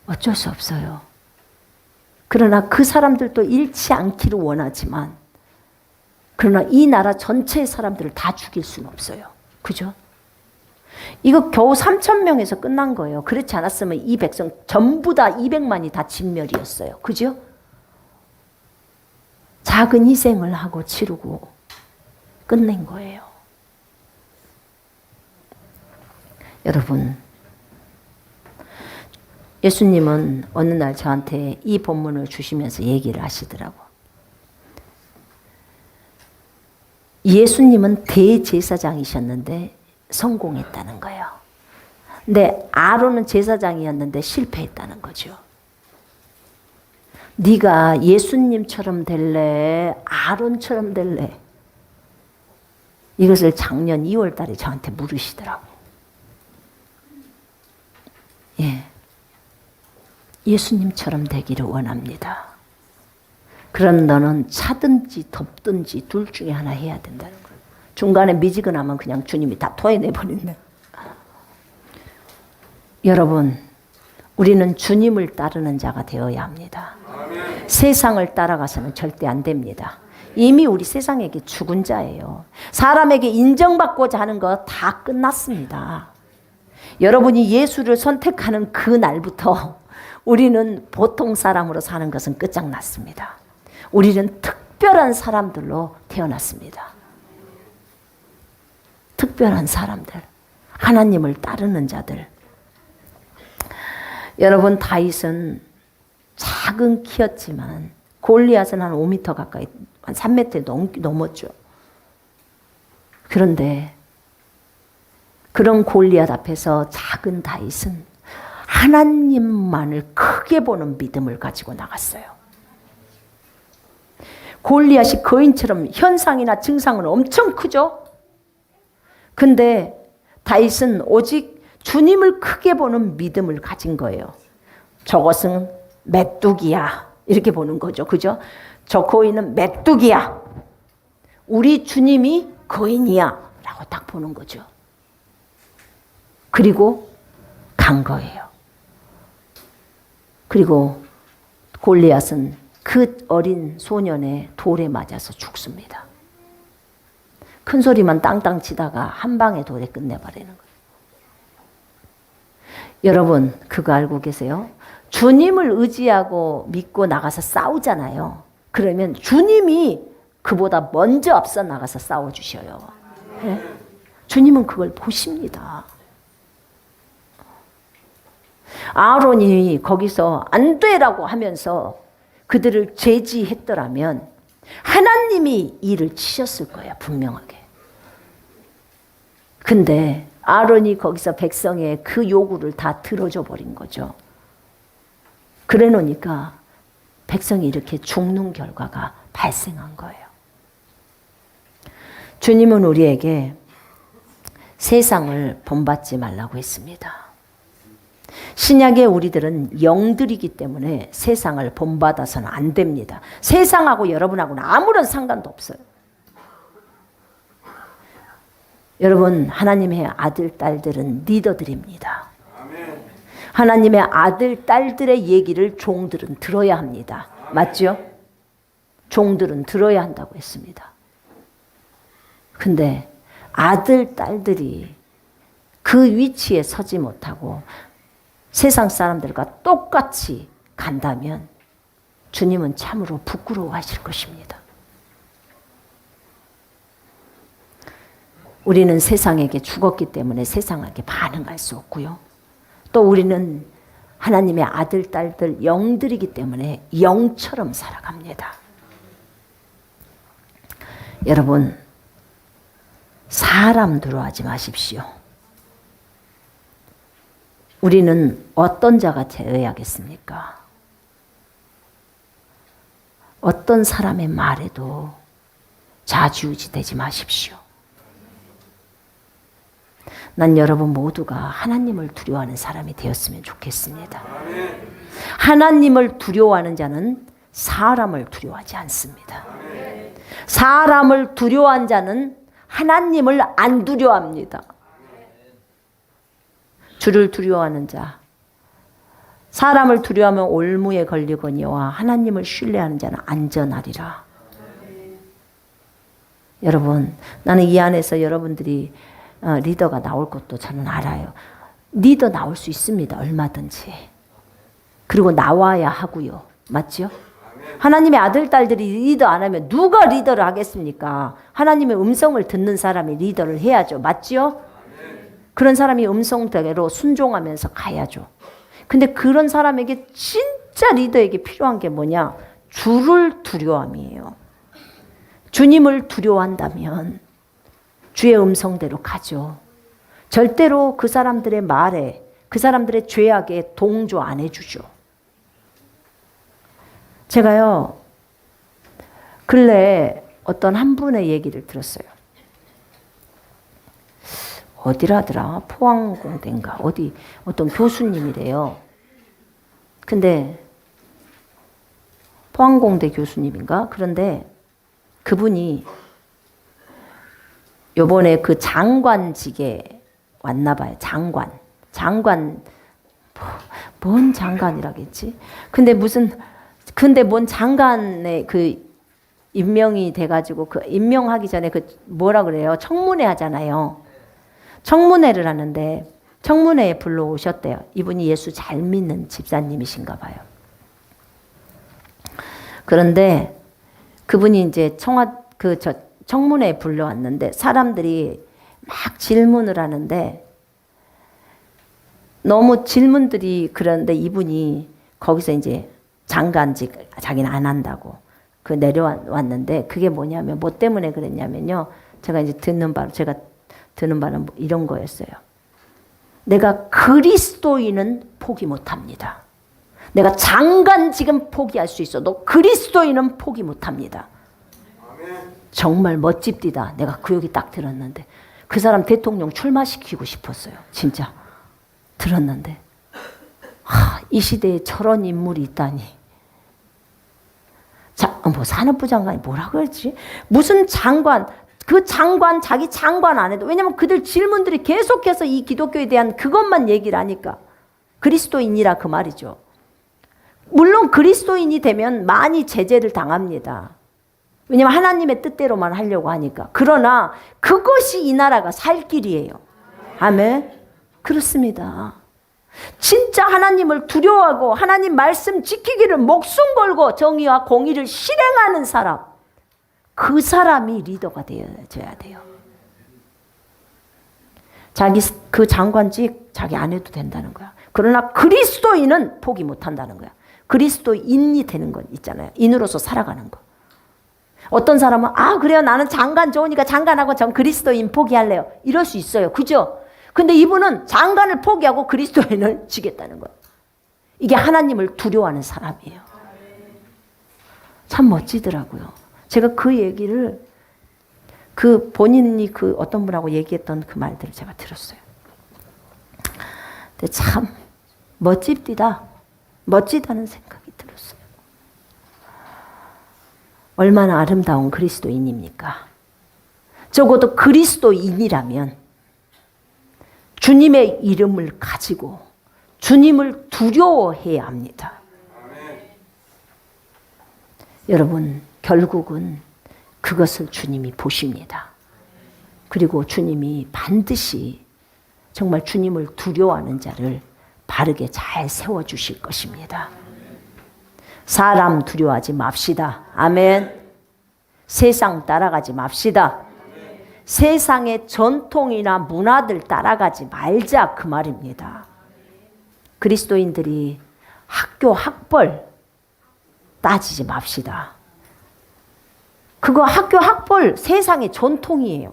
S1: 어쩔 수 없어요. 그러나 그 사람들도 잃지 않기를 원하지만, 그러나 이 나라 전체의 사람들을 다 죽일 수는 없어요. 그죠? 이거 겨우 3,000명에서 끝난 거예요. 그렇지 않았으면 이 백성 전부 다 200만이 다 진멸이었어요. 그죠? 작은 희생을 하고 치르고 끝낸 거예요. 여러분, 예수님은 어느 날 저한테 이 본문을 주시면서 얘기를 하시더라고. 예수님은 대제사장이셨는데 성공했다는 거예요. 근데 아론은 제사장이었는데 실패했다는 거죠. 네가 예수님처럼 될래? 아론처럼 될래? 이것을 작년 2월 달에 저한테 물으시더라고. 예. 예수님처럼 되기를 원합니다. 그럼 너는 차든지 덥든지 둘 중에 하나 해야 된다는 거예요. 중간에 미지근하면 그냥 주님이 다 토해내버린다. 여러분, 우리는 주님을 따르는 자가 되어야 합니다. 아멘. 세상을 따라가서는 절대 안 됩니다. 이미 우리 세상에게 죽은 자예요. 사람에게 인정받고자 하는 거 다 끝났습니다. 여러분이 예수를 선택하는 그 날부터 우리는 보통 사람으로 사는 것은 끝장났습니다. 우리는 특별한 사람들로 태어났습니다. 특별한 사람들, 하나님을 따르는 자들. 여러분, 다윗은 작은 키였지만 골리앗은 한 5m 가까이, 한 3m 넘었죠. 그런데 그런 골리앗 앞에서 작은 다윗은 하나님만을 크게 보는 믿음을 가지고 나갔어요. 골리앗이 거인처럼 현상이나 증상은 엄청 크죠. 근데 다윗은 오직 주님을 크게 보는 믿음을 가진 거예요. 저것은 메뚜기야 이렇게 보는 거죠. 그죠? 저 거인은 메뚜기야. 우리 주님이 거인이야 라고 딱 보는 거죠. 그리고 간 거예요. 그리고 골리앗은 그 어린 소년의 돌에 맞아서 죽습니다. 큰 소리만 땅땅 치다가 한 방에 돌에 끝내버리는 거예요. 여러분, 그거 알고 계세요? 주님을 의지하고 믿고 나가서 싸우잖아요. 그러면 주님이 그보다 먼저 앞서 나가서 싸워주셔요. 네? 주님은 그걸 보십니다. 아론이 거기서 안 되라고 하면서 그들을 제지했더라면 하나님이 일을 치셨을 거예요. 분명하게. 근데 아론이 거기서 백성의 그 요구를 다 들어줘 버린 거죠. 그래 놓으니까 백성이 이렇게 죽는 결과가 발생한 거예요. 주님은 우리에게 세상을 본받지 말라고 했습니다. 신약의 우리들은 영들이기 때문에 세상을 본받아서는 안 됩니다. 세상하고 여러분하고는 아무런 상관도 없어요. 여러분, 하나님의 아들, 딸들은 리더들입니다. 하나님의 아들, 딸들의 얘기를 종들은 들어야 합니다. 맞죠? 종들은 들어야 한다고 했습니다. 근데 아들, 딸들이 그 위치에 서지 못하고 세상 사람들과 똑같이 간다면 주님은 참으로 부끄러워하실 것입니다. 우리는 세상에게 죽었기 때문에 세상에게 반응할 수 없고요. 또 우리는 하나님의 아들, 딸들, 영들이기 때문에 영처럼 살아갑니다. 여러분, 사람 두려워하지 마십시오. 우리는 어떤 자가 되어야겠습니까? 어떤 사람의 말에도 좌지우지 되지 마십시오. 난 여러분 모두가 하나님을 두려워하는 사람이 되었으면 좋겠습니다. 하나님을 두려워하는 자는 사람을 두려워하지 않습니다. 사람을 두려워한 자는 하나님을 안 두려워합니다. 주를 두려워하는 자, 사람을 두려워하면 올무에 걸리거니와 하나님을 신뢰하는 자는 안전하리라. 여러분, 나는 이 안에서 여러분들이 리더가 나올 것도 저는 알아요. 리더 나올 수 있습니다. 얼마든지. 그리고 나와야 하고요. 맞죠? 하나님의 아들, 딸들이 리더 안 하면 누가 리더를 하겠습니까? 하나님의 음성을 듣는 사람이 리더를 해야죠. 맞죠? 그런 사람이 음성대로 순종하면서 가야죠. 근데 그런 사람에게 진짜 리더에게 필요한 게 뭐냐? 주를 두려워함이에요. 주님을 두려워한다면 주의 음성대로 가죠. 절대로 그 사람들의 말에, 그 사람들의 죄악에 동조 안 해주죠. 제가요, 근래 어떤 한 분의 얘기를 들었어요. 어디라더라? 포항공대인가? 어디 어떤 교수님이래요. 근데 포항공대 교수님인가? 그런데 그분이 요번에 그 장관직에 왔나 봐요. 장관. 뭔 장관이라겠지? 근데 뭔 장관에 그 임명이 돼가지고 그 임명하기 전에 그 뭐라 그래요? 청문회 하잖아요. 청문회를 하는데 청문회에 불러오셨대요. 이분이 예수 잘 믿는 집사님이신가 봐요. 그런데 그분이 이제 청문회에 불러왔는데 사람들이 막 질문을 하는데 너무 질문들이 그런데 이분이 거기서 이제 장관직 자기는 안 한다고 그 내려왔는데 그게 뭐냐면 뭐 때문에 그랬냐면요. 제가 듣는 바는 이런 거였어요. 내가 그리스도인은 포기 못합니다. 내가 장관직은 포기할 수 있어. 너 그리스도인은 포기 못합니다. 정말 멋집디다. 내가 그 얘기 딱 들었는데 그 사람 대통령 출마시키고 싶었어요. 진짜 들었는데 이 시대에 저런 인물이 있다니. 뭐 산업부 장관이 뭐라 그랬지? 무슨 장관, 그 장관 자기 장관 안 해도 왜냐면 그들 질문들이 계속해서 이 기독교에 대한 그것만 얘기를 하니까 그리스도인이라 그 말이죠. 물론 그리스도인이 되면 많이 제재를 당합니다. 왜냐면 하나님의 뜻대로만 하려고 하니까. 그러나 그것이 이 나라가 살 길이에요. 아멘. 그렇습니다. 진짜 하나님을 두려워하고 하나님 말씀 지키기를 목숨 걸고 정의와 공의를 실행하는 사람, 그 사람이 리더가 되어야 돼요. 자기 그 장관직 자기 안 해도 된다는 거야. 그러나 그리스도인은 포기 못 한다는 거야. 그리스도인이 되는 건 있잖아요. 인으로서 살아가는 거. 어떤 사람은 그래요. 나는 장관 좋으니까 장관하고 전 그리스도인 포기할래요. 이럴 수 있어요. 그죠? 근데 이분은 장관을 포기하고 그리스도인을 지겠다는 거예요. 이게 하나님을 두려워하는 사람이에요. 참 멋지더라고요. 제가 그 얘기를 그 본인이 그 어떤 분하고 얘기했던 그 말들을 제가 들었어요. 근데 참 멋집디다. 멋지다는 생각이 들었어요. 얼마나 아름다운 그리스도인입니까? 적어도 그리스도인이라면 주님의 이름을 가지고 주님을 두려워해야 합니다. 여러분, 결국은 그것을 주님이 보십니다. 그리고 주님이 반드시 정말 주님을 두려워하는 자를 바르게 잘 세워주실 것입니다. 사람 두려워하지 맙시다. 아멘. 세상 따라가지 맙시다. 세상의 전통이나 문화들 따라가지 말자 그 말입니다. 그리스도인들이 학교 학벌 따지지 맙시다. 그거 학교 학벌 세상의 전통이에요.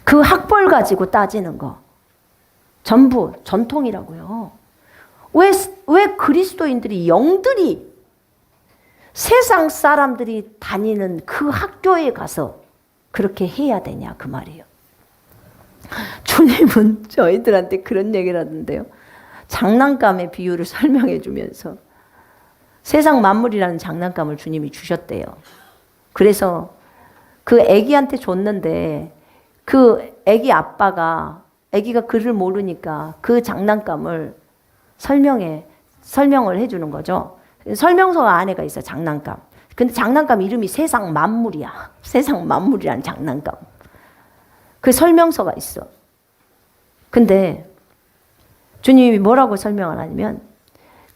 S1: 그 학벌 가지고 따지는 거 전부 전통이라고요. 왜 그리스도인들이 영들이 세상 사람들이 다니는 그 학교에 가서 그렇게 해야 되냐 그 말이에요. 주님은 저희들한테 그런 얘기를 하던데요. 장난감의 비유를 설명해 주면서 세상 만물이라는 장난감을 주님이 주셨대요. 그래서 그 아기한테 줬는데 그 아기 아빠가 아기가 글을 모르니까 그 장난감을 설명을 해주는 거죠. 설명서가 안에가 있어 장난감. 근데 장난감 이름이 세상 만물이야. 세상 만물이라는 장난감. 그 설명서가 있어. 근데 주님이 뭐라고 설명을 하냐면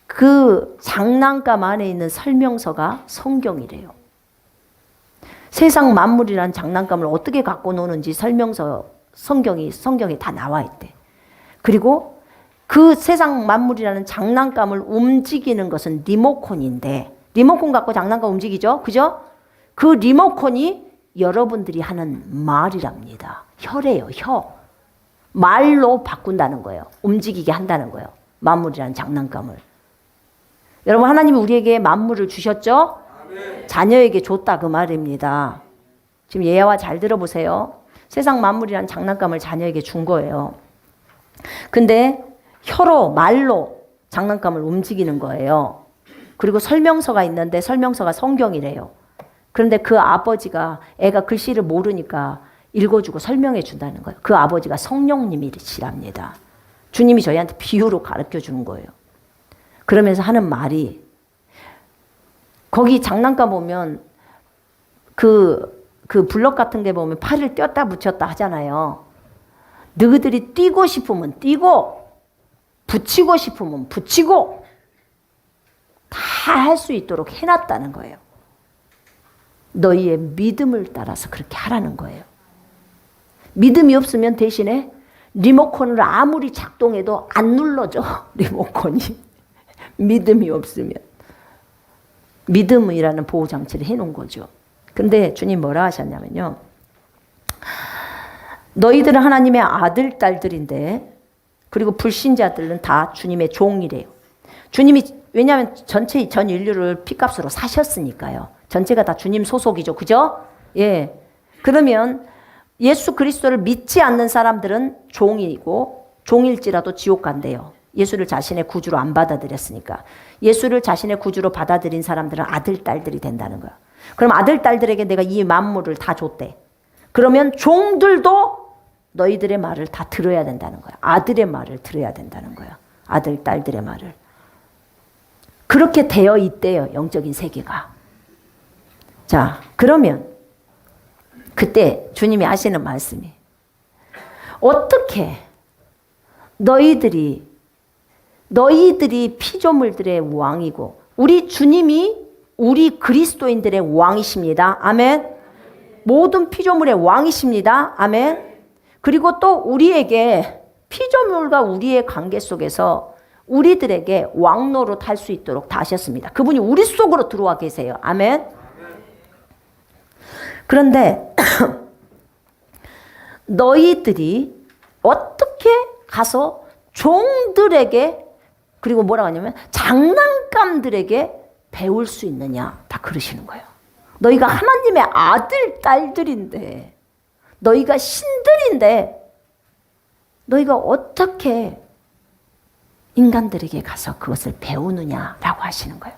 S1: 그 장난감 안에 있는 설명서가 성경이래요. 세상 만물이라는 장난감을 어떻게 갖고 노는지 성경에 다 나와 있대. 그리고 그 세상 만물이라는 장난감을 움직이는 것은 리모컨인데, 리모컨 갖고 장난감 움직이죠? 그죠? 그 리모컨이 여러분들이 하는 말이랍니다. 혀래요, 혀. 말로 바꾼다는 거예요. 움직이게 한다는 거예요. 만물이라는 장난감을. 여러분, 하나님이 우리에게 만물을 주셨죠? 자녀에게 줬다 그 말입니다. 지금 예화와 잘 들어보세요. 세상 만물이란 장난감을 자녀에게 준 거예요. 근데 혀로 말로 장난감을 움직이는 거예요. 그리고 설명서가 있는데 설명서가 성경이래요. 그런데 그 아버지가 애가 글씨를 모르니까 읽어주고 설명해 준다는 거예요. 그 아버지가 성령님이시랍니다. 주님이 저희한테 비유로 가르쳐 주는 거예요. 그러면서 하는 말이 거기 장난감 보면 그 블럭 같은 데 보면 팔을 뗐다 붙였다 하잖아요. 너희들이 뛰고 싶으면 뛰고 붙이고 싶으면 붙이고 다 할 수 있도록 해놨다는 거예요. 너희의 믿음을 따라서 그렇게 하라는 거예요. 믿음이 없으면 대신에 리모컨을 아무리 작동해도 안 눌러져. 리모컨이. 믿음이 없으면. 믿음이라는 보호장치를 해놓은 거죠. 근데 주님 뭐라 하셨냐면요. 너희들은 하나님의 아들, 딸들인데 그리고 불신자들은 다 주님의 종이래요. 주님이 왜냐하면 전 인류를 피값으로 사셨으니까요. 전체가 다 주님 소속이죠. 그죠? 예. 그러면 예수 그리스도를 믿지 않는 사람들은 종이고 종일지라도 지옥 간대요. 예수를 자신의 구주로 안 받아들였으니까. 예수를 자신의 구주로 받아들인 사람들은 아들, 딸들이 된다는 거야. 그럼 아들, 딸들에게 내가 이 만물을 다 줬대. 그러면 종들도 너희들의 말을 다 들어야 된다는 거야. 아들의 말을 들어야 된다는 거야. 아들, 딸들의 말을. 그렇게 되어 있대요. 영적인 세계가. 자, 그러면 그때 주님이 하시는 말씀이 어떻게 너희들이 피조물들의 왕이고 우리 주님이 우리 그리스도인들의 왕이십니다. 아멘. 모든 피조물의 왕이십니다. 아멘. 그리고 또 우리에게 피조물과 우리의 관계 속에서 우리들에게 왕노릇 할 수 있도록 다 하셨습니다. 그분이 우리 속으로 들어와 계세요. 아멘. 그런데 너희들이 어떻게 가서 종들에게 그리고 뭐라고 하냐면 장난감들에게 배울 수 있느냐 다 그러시는 거예요. 너희가 하나님의 아들, 딸들인데 너희가 신들인데 너희가 어떻게 인간들에게 가서 그것을 배우느냐라고 하시는 거예요.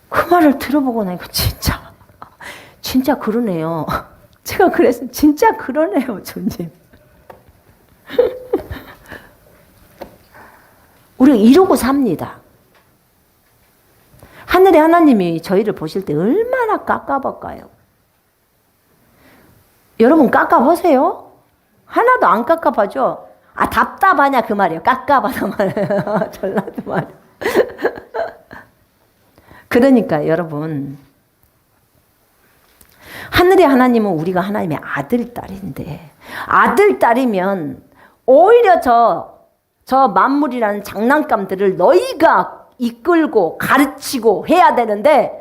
S1: 그 말을 들어보고 나니까 진짜 그러네요. 제가 그래서 진짜 그러네요, 주님. 우리가 이러고 삽니다. 하늘의 하나님이 저희를 보실 때 얼마나 깝깝할까요? 여러분 깝깝하세요? 하나도 안 깝깝하죠? 답답하냐 그 말이에요. 깝깝하다 말이에요. 전라도 말. 그러니까 여러분, 하늘의 하나님은 우리가 하나님의 아들, 딸인데, 아들, 딸이면 오히려 저 만물이라는 장난감들을 너희가 이끌고 가르치고 해야 되는데,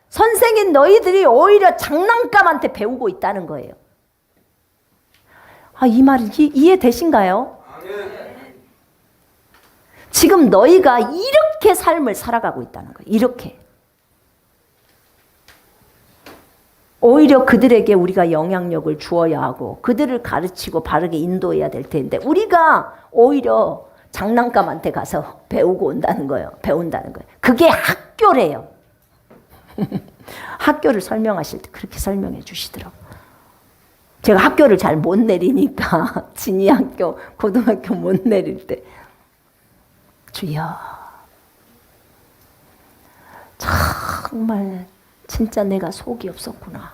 S1: 선생인 너희들이 오히려 장난감한테 배우고 있다는 거예요. 이 말이 이해되신가요? 지금 너희가 이렇게 삶을 살아가고 있다는 거예요. 이렇게. 오히려 그들에게 우리가 영향력을 주어야 하고 그들을 가르치고 바르게 인도해야 될 텐데, 우리가 오히려 장난감한테 가서 배우고 온다는 거예요. 배운다는 거예요. 그게 학교래요. 학교를 설명하실 때 그렇게 설명해 주시더라고요. 제가 학교를 잘 못 내리니까 진이 학교, 고등학교 못 내릴 때, 주여, 정말 진짜 내가 속이 없었구나.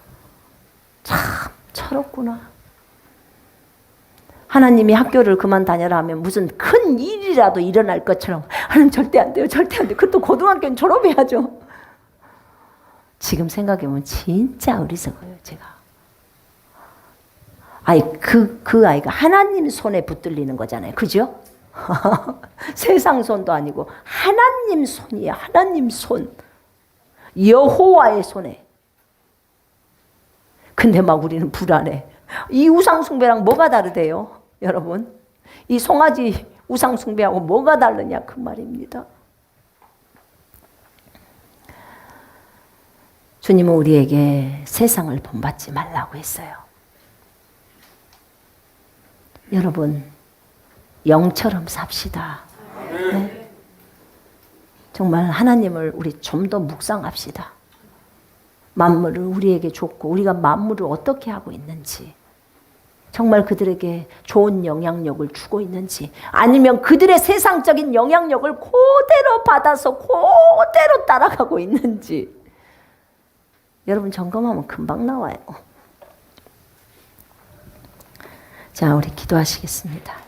S1: 참 철없구나. 하나님이 학교를 그만 다녀라 하면 무슨 큰 일이라도 일어날 것처럼, 하나님 절대 안 돼요, 절대 안 돼요. 그것도 고등학교는 졸업해야죠. 지금 생각해보면 진짜 어리석어요, 제가. 그 아이가 하나님 손에 붙들리는 거잖아요. 그죠? 세상 손도 아니고 하나님 손이에요. 하나님 손. 여호와의 손에. 근데 막 우리는 불안해. 이 우상숭배랑 뭐가 다르대요? 여러분. 이 송아지 우상숭배하고 뭐가 다르냐 그 말입니다. 주님은 우리에게 세상을 본받지 말라고 했어요. 여러분, 영처럼 삽시다. 네? 정말 하나님을 우리 좀 더 묵상합시다. 만물을 우리에게 줬고 우리가 만물을 어떻게 하고 있는지, 정말 그들에게 좋은 영향력을 주고 있는지, 아니면 그들의 세상적인 영향력을 그대로 받아서 그대로 따라가고 있는지, 여러분 점검하면 금방 나와요. 자, 우리 기도하시겠습니다.